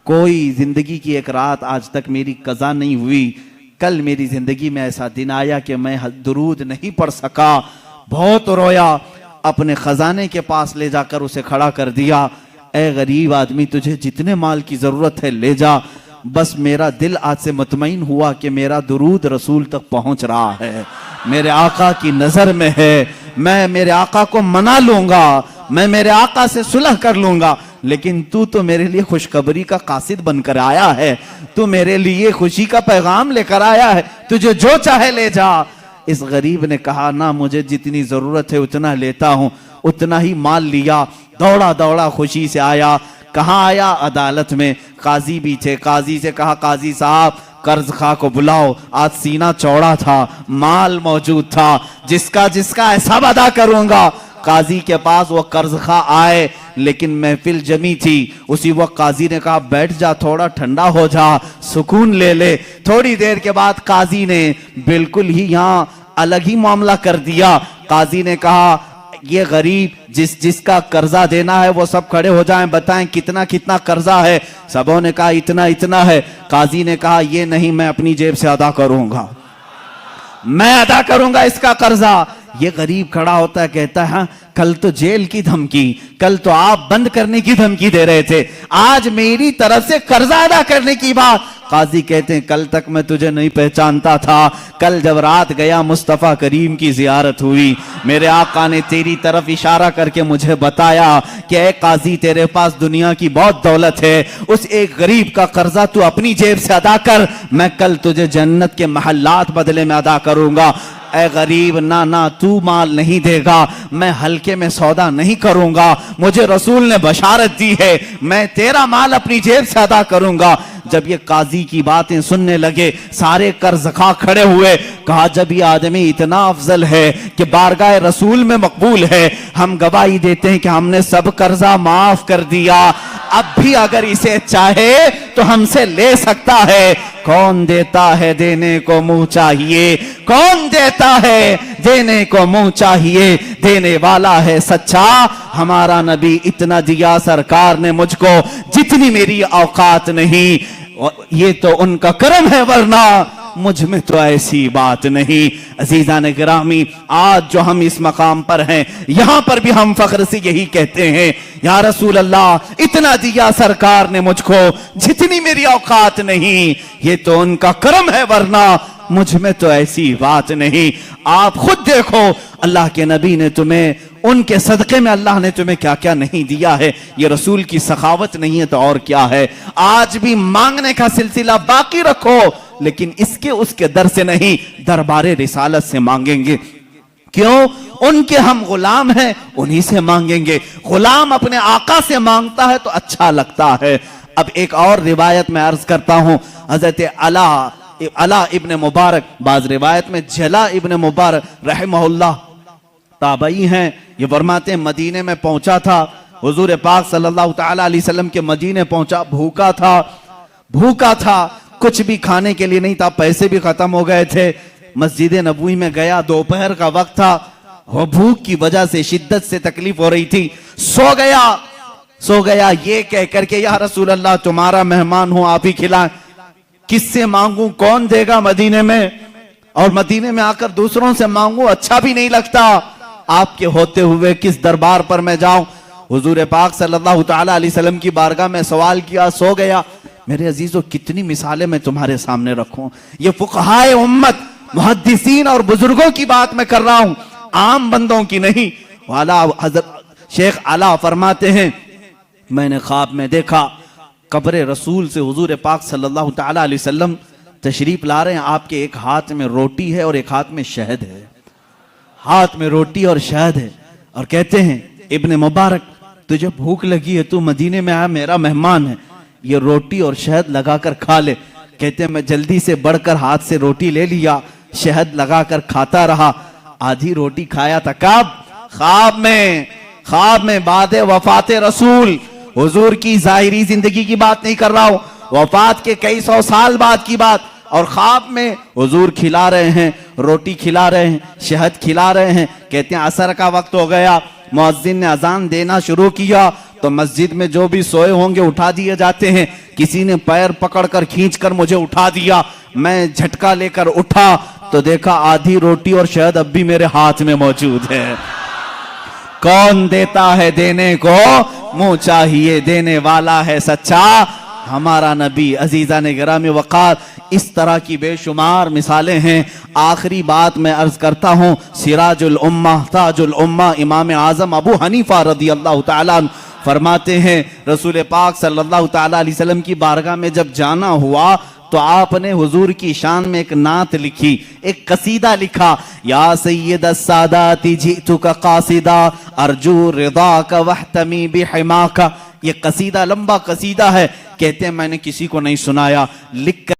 کوئی زندگی کی ایک رات آج تک میری قضا نہیں ہوئی, کل میری زندگی میں ایسا دن آیا کہ میں درود نہیں پڑھ سکا. بہت رویا, اپنے خزانے کے پاس لے جا کر اسے کھڑا کر دیا. اے غریب آدمی تجھے جتنے مال کی ضرورت ہے لے جا, بس میرا دل آج سے مطمئن ہوا کہ میرا درود رسول تک پہنچ رہا ہے, میرے آقا کی نظر میں ہے, میں میرے آقا کو منا لوں گا, میں میرے آقا سے صلح کر لوں گا, لیکن تو میرے لیے خوشخبری کا قاصد بن کر آیا ہے, تو میرے لیے خوشی کا پیغام لے کر آیا ہے, تجھے جو چاہے لے جا. اس غریب نے کہا نہ, مجھے جتنی ضرورت ہے اتنا لیتا ہوں. اتنا ہی مال لیا, دوڑا خوشی سے آیا. کہاں آیا؟ عدالت میں. قاضی بھی تھے, قاضی سے کہا قاضی صاحب قرض خواہ کو بلاؤ, آج سینہ چوڑا تھا, مال موجود تھا, جس کا حساب ادا کروں گا. قاضی کے پاس وہ قرض خواہ آئے, لیکن محفل جمی تھی. اسی وقت قاضی نے کہا بیٹھ جا, تھوڑا ٹھنڈا ہو جا, سکون لے لے. تھوڑی دیر کے بعد قاضی نے بالکل ہی یہاں الگ ہی معاملہ کر دیا. قاضی نے کہا یہ غریب جس کا قرضہ دینا ہے وہ سب کھڑے ہو جائیں, بتائیں کتنا قرضہ ہے. سبوں نے کہا اتنا ہے. قاضی نے کہا یہ نہیں, میں اپنی جیب سے ادا کروں گا, میں ادا کروں گا اس کا قرضہ. یہ غریب کھڑا ہوتا ہے, کہتا ہے کل تو جیل کی دھمکی, کل تو آپ بند کرنے کی دھمکی دے رہے تھے, آج میری طرف سے قرضہ ادا کرنے کی بات. قاضی کہتے ہیں کل تک میں تجھے نہیں پہچانتا تھا, کل جب رات گیا مصطفیٰ کریم کی زیارت ہوئی, میرے آقا نے تیری طرف اشارہ کر کے مجھے بتایا کہ اے قاضی تیرے پاس دنیا کی بہت دولت ہے, اس ایک غریب کا قرضہ تو اپنی جیب سے ادا کر, میں کل تجھے جنت کے محلات بدلے میں ادا کروں گا. اے غریب نہ تو مال نہیں دے گا, میں ہلکے میں سودا نہیں کروں گا, مجھے رسول نے بشارت دی ہے, میں تیرا مال اپنی جیب سے ادا کروں گا. جب یہ قاضی کی باتیں سننے لگے سارے قرض خواہ کھڑے ہوئے. کہا جب یہ آدمی اتنا افضل ہے کہ بارگاہ رسول میں مقبول ہے, ہم گواہی دیتے ہیں کہ ہم نے سب قرضہ معاف کر دیا, اب بھی اگر اسے چاہے تو ہم سے لے سکتا ہے. کون دیتا ہے دینے کو منہ چاہیے, کون دیتا ہے دینے کو منہ چاہیے, دینے والا ہے سچا ہمارا نبی, اتنا دیا سرکار نے مجھ کو جتنی میری اوقات نہیں, یہ تو ان کا کرم ہے ورنہ مجھ میں تو ایسی بات نہیں۔ عزیزان گرامی، آج جو ہم اس مقام پر ہیں، یہاں پر بھی ہم فخر سے یہی کہتے ہیں، یا رسول اللہ اتنا دیا سرکار نے مجھ کو جتنی میری اوقات نہیں، یہ تو ان کا کرم ہے، ورنہ مجھ میں تو ایسی بات نہیں۔ آپ خود دیکھو اللہ کے نبی نے تمہیں، ان کے صدقے میں اللہ نے تمہیں کیا کیا نہیں دیا ہے۔ یہ رسول کی سخاوت نہیں ہے تو اور کیا ہے۔ آج بھی مانگنے کا سلسلہ باقی رکھو، لیکن اس کے در سے نہیں، دربار رسالت سے مانگیں گے۔ کیوں؟ ان کے ہم غلام ہیں، انہی سے مانگیں گے۔ غلام اپنے آقا سے مانگتا ہے تو اچھا لگتا ہے۔ اب ایک اور روایت میں عرض کرتا ہوں، حضرت علا ابن مبارک، بعض روایت میں جلا ابن مبارک رحمہ اللہ تابعی ہیں، یہ فرماتے ہیں مدینے میں پہنچا تھا، حضور پاک صلی اللہ تعالیٰ علیہ وسلم کے مدینے پہنچا، بھوکا تھا، کچھ بھی کھانے کے لیے نہیں تھا، پیسے بھی ختم ہو گئے تھے۔ مسجد نبوی میں گیا، دوپہر کا وقت تھا، وہ بھوک کی وجہ سے شدت سے تکلیف ہو رہی تھی، سو گیا یہ کہہ کر کے یا رسول اللہ تمہارا مہمان ہوں، آپ ہی کھلائیں۔ کس سے مانگوں، کون دے گا مدینے میں، اور مدینے میں آ کر دوسروں سے مانگوں اچھا بھی نہیں لگتا، آپ کے ہوتے ہوئے کس دربار پر میں جاؤں۔ حضور پاک صلی اللہ تعالیٰ علیہ وسلم کی بارگاہ میں سوال کیا، سو گیا۔ میرے عزیزو کتنی مثالیں میں تمہارے سامنے رکھوں، یہ فقہائے امت، محدثین اور بزرگوں کی بات میں کر رہا ہوں، عام بندوں کی نہیں۔ حضرت شیخ علا فرماتے ہیں میں نے خواب میں دیکھا قبر رسول سے حضور پاک صلی اللہ تعالیٰ علیہ وسلم تشریف لا رہے ہیں، آپ کے ایک ہاتھ میں روٹی ہے اور ایک ہاتھ میں شہد ہے، ہاتھ میں روٹی اور شہد ہے، اور کہتے ہیں ابن مبارک تجھے بھوک لگی ہے، تو مدینے میں آیا، میرا مہمان ہے، یہ روٹی اور شہد لگا کر کھا لے۔ کہتے ہیں میں جلدی سے بڑھ کر ہاتھ سے روٹی لے لیا، شہد لگا کر کھاتا رہا، آدھی روٹی کھایا تھا، کب؟ خواب میں بعد وفات رسول، حضور کی ظاہری زندگی کی بات نہیں کر رہا ہوں، وفات کے کئی سو سال بعد کی بات، اور خواب میں حضور کھلا رہے ہیں، روٹی کھلا رہے ہیں، شہد کھلا رہے ہیں۔ کہتے ہیں عصر کا وقت ہو گیا، مؤذن نے اذان دینا شروع کیا تو مسجد میں جو بھی سوئے ہوں گے اٹھا دیے جاتے ہیں، کسی نے پیر پکڑ کر کھینچ کر مجھے اٹھا دیا، میں جھٹکا لے کر اٹھا تو دیکھا آدھی روٹی اور شہد اب بھی میرے ہاتھ میں موجود ہے۔ کون دیتا ہے دینے کو منہ چاہیے، دینے والا ہے سچا ہمارا نبی۔ عزیزان گرامی وقار، اس طرح کی بے شمار مثالیں ہیں۔ آخری بات میں عرض کرتا ہوں، سراج الامہ، تاج الامہ، امام اعظم ابو حنیفہ رضی اللہ تعالیٰ عنہ فرماتے ہیں رسول پاک صلی اللہ تعالیٰ علیہ وسلم کی بارگاہ میں جب جانا ہوا تو آپ نے حضور کی شان میں ایک نعت لکھی، ایک قصیدہ لکھا، یا سید السادات جئتک قاصدا ارجو رضاک واحتمی بحماک۔ یہ قصیدہ لمبا قصیدہ ہے، کہتے ہیں میں نے کسی کو نہیں سنایا، لکھ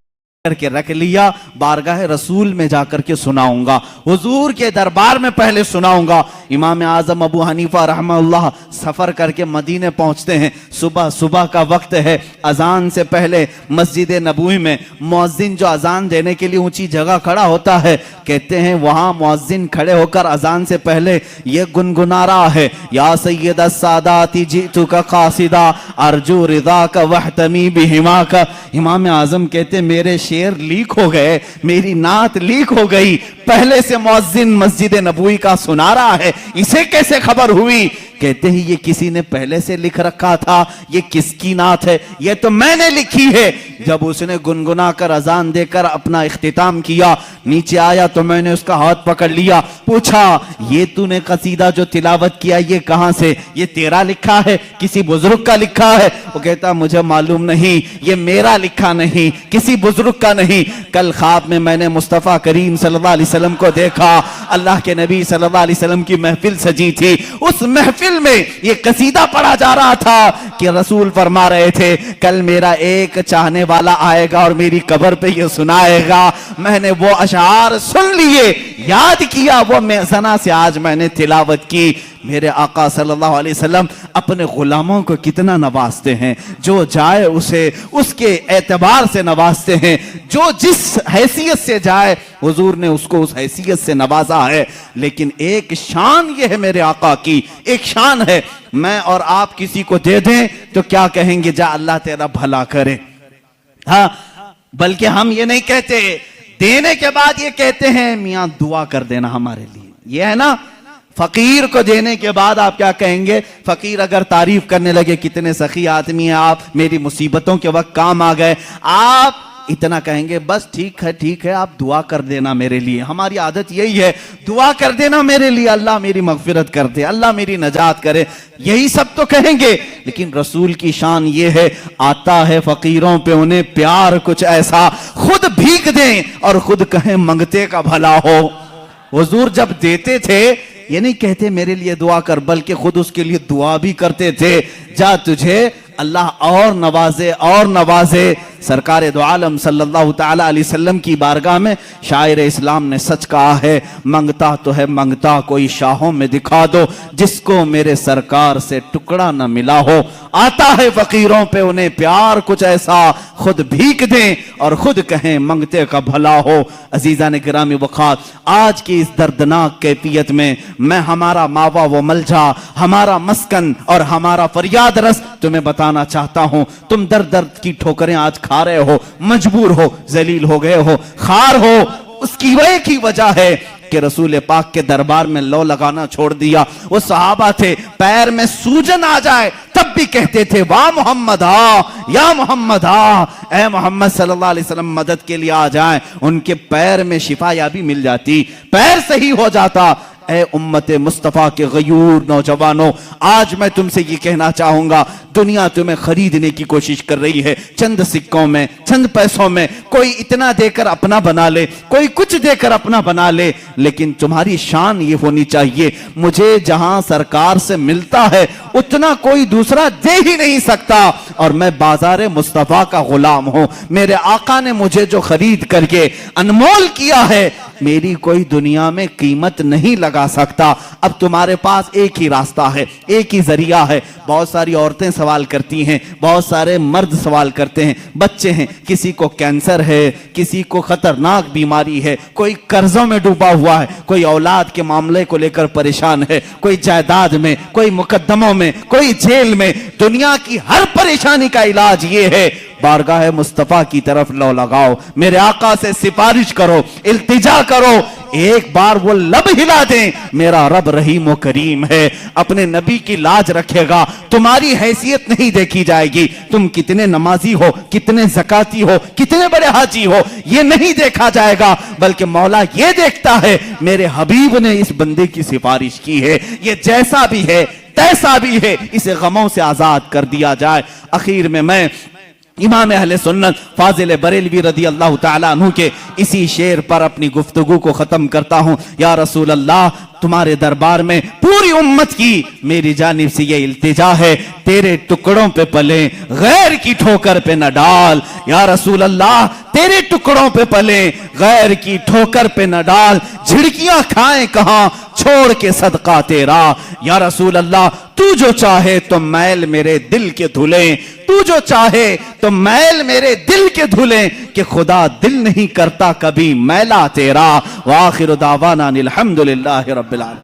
کر کے رکھ لیا، بارگاہ رسول میں جا کر کے سناؤں گا، حضور کے دربار میں پہلے سناؤں گا۔ امام اعظم ابو حنیفہ رحمہ اللہ سفر کر کے مدینے پہنچتے ہیں، صبح کا وقت ہے، اذان سے پہلے مسجد نبوی میں مؤذن جو اذان دینے کے لیے اونچی جگہ کھڑا ہوتا ہے، کہتے ہیں وہاں مؤذن کھڑے ہو کر اذان سے پہلے یہ گنگنا رہا ہے، یا سید السادات جئتک قاصدا ارجو رضاک واحتمی بحماک۔ امام اعظم کہتے ہیں میرے شعر لیک ہو گئے، میری نعت لیک ہو گئی، پہلے سے مؤذن مسجد نبوی کا سنا رہا ہے، اسے کیسے خبر ہوئی؟ کہتے ہیں یہ کسی نے پہلے سے لکھ رکھا تھا، یہ کس کی نعت ہے؟ یہ تو میں نے لکھی ہے۔ جب اس نے گنگنا کر اذان دے کر اپنا اختتام کیا، نیچے آیا تو میں نے اس کا ہاتھ پکڑ لیا، پوچھا یہ تو نے قصیدہ جو تلاوت کیا یہ کہاں سے؟ یہ تیرا لکھا ہے، کسی بزرگ کا لکھا ہے؟ وہ کہتا مجھے معلوم نہیں، یہ میرا لکھا نہیں، کسی بزرگ کا نہیں۔ کل خواب میں نے مصطفیٰ کریم صلی اللہ علیہ وسلم کو دیکھا، اللہ کے نبی صلی اللہ علیہ وسلم کی محفل سجی تھی، اس محفل میں یہ قصیدہ پڑھا جا رہا تھا کہ رسول فرما رہے تھے کل میرا ایک چاہنے والا آئے گا اور میری قبر پہ یہ سنائے گا۔ میں نے وہ اشعار سن لیے، یاد کیا، وہ میزنا سے آج میں نے تلاوت کی۔ میرے آقا صلی اللہ علیہ وسلم اپنے غلاموں کو کتنا نوازتے ہیں، جو جائے اسے اس کے اعتبار سے نوازتے ہیں، جو جس حیثیت سے جائے حضور نے اس کو اس حیثیت سے نوازا ہے۔ لیکن ایک شان یہ ہے میرے آقا کی، ایک شان ہے، میں اور آپ کسی کو دے دیں تو کیا کہیں گے؟ جا اللہ تیرا بھلا کرے، ہاں، بلکہ ہم یہ نہیں کہتے دینے کے بعد یہ کہتے ہیں میاں دعا کر دینا ہمارے لیے. یہ ہے نا فقیر کو دینے کے بعد آپ کیا کہیں گے؟ فقیر اگر تعریف کرنے لگے کتنے سخی آدمی ہیں آپ, میری مصیبتوں کے وقت کام آ گئے, آپ اتنا کہیں گے بس ٹھیک ہے آپ دعا کر دینا میرے لیے. ہماری عادت یہی ہے, دعا کر دینا میرے لیے, اللہ میری مغفرت کر دے, اللہ میری نجات کرے, یہی سب تو کہیں گے. لیکن رسول کی شان یہ ہے, آتا ہے فقیروں پہ انہیں پیار کچھ ایسا, خود بھیک دیں اور خود کہیں منگتے کا بھلا ہو. حضور جب دیتے تھے یہ نہیں کہتے میرے لیے دعا کر, بلکہ خود اس کے لیے دعا بھی کرتے تھے, جا تجھے اللہ اور نوازے اور نوازے. سرکار دو عالم صلی اللہ تعالی علیہ وسلم کی بارگاہ میں شاعر اسلام نے سچ کہا ہے, منگتا تو ہے منگتا کوئی شاہوں میں دکھا دو, جس کو میرے سرکار سے ٹکڑا نہ ملا ہو. آتا ہے فقیروں پہ انہیں پیار کچھ ایسا, خود بھیک دیں اور خود کہیں منگتے کا بھلا ہو. عزیزان گرامی وقار, آج کی اس دردناک کیفیت میں میں ہمارا ماوا و ملجا, ہمارا مسکن اور ہمارا فریاد رس تمہیں بتانا چاہتا ہوں. تم درد کی ٹھوکریں آج کھا رہے ہو, مجبور ہو, ذلیل ہو گئے ہو, خار ہو, اس کی وجہ ہے کہ رسول پاک کے دربار میں لو لگانا چھوڑ دیا. وہ صحابہ تھے پیر میں سوجن آ جائے تب بھی کہتے تھے واہ محمد آ, یا محمد آ, اے محمد صلی اللہ علیہ وسلم مدد کے لیے آ جائیں. ان کے پیر میں شفا یابی مل جاتی, پیر صحیح ہو جاتا. اے امت مصطفیٰ کے غیور نوجوانوں, آج میں تم سے یہ کہنا چاہوں گا, دنیا تمہیں خریدنے کی کوشش کر رہی ہے, چند سکوں میں, چند پیسوں میں, کوئی اتنا دے کر اپنا بنا لے, کوئی کچھ دے کر اپنا بنا لے, لیکن تمہاری شان یہ ہونی چاہیے, مجھے جہاں سرکار سے ملتا ہے اتنا کوئی دوسرا دے ہی نہیں سکتا, اور میں بازار مصطفیٰ کا غلام ہوں. میرے آقا نے مجھے جو خرید کر کے انمول کیا ہے, میری کوئی دنیا میں قیمت نہیں لگا سکتا. اب تمہارے پاس ایک ہی راستہ ہے, ایک ہی ذریعہ ہے. بہت ساری عورتیں سوال کرتی ہیں, بہت سارے مرد سوال کرتے ہیں, بچے ہیں, کسی کو کینسر ہے, کسی کو خطرناک بیماری ہے, کوئی قرضوں میں ڈوبا ہوا ہے, کوئی اولاد کے معاملے کو لے کر پریشان ہے, کوئی جائیداد میں, کوئی مقدموں میں, کوئی جیل میں. دنیا کی ہر پریشانی کا علاج یہ ہے, بارگاہ مصطفیٰ کی طرف لو لگاؤ, میرے آقا سے سفارش کرو, التجا کرو, ایک بار وہ لب ہلا دیں, میرا رب رحیم و کریم ہے, اپنے نبی کی لاج رکھے گا. تمہاری حیثیت نہیں دیکھی جائے گی, تم کتنے نمازی ہو, کتنے زکاتی ہو, کتنے بڑے حاجی ہو, یہ نہیں دیکھا جائے گا, بلکہ مولا یہ دیکھتا ہے میرے حبیب نے اس بندے کی سفارش کی ہے, یہ جیسا بھی ہے تیسا بھی ہے, اسے غموں سے آزاد کر دیا جائے. اخیر میں امام اہل سنت فاضل بریلوی رضی اللہ تعالیٰ عنہ کے اسی شعر پر اپنی گفتگو کو ختم کرتا ہوں. یا رسول اللہ, تمہارے دربار میں پوری امت کی میری جانب سے یہ التجا ہے, تیرے ٹکڑوں پہ پلیں, غیر کی ٹھوکر پہ نہ ڈال. یا رسول اللہ, تیرے ٹکڑوں پہ پلیں, غیر کی ٹھوکر پہ نہ ڈال. جھڑکیاں کھائیں کہاں, چھوڑ کے صدقہ تیرا. یا رسول اللہ, تو جو چاہے تو میل میرے دل کے دھلیں, تو جو چاہے تو میل میرے دل کے دھلیں, کہ خدا دل نہیں کرتا کبھی میلا تیرا. وآخر دعوانا الحمدللہ رب العالمین.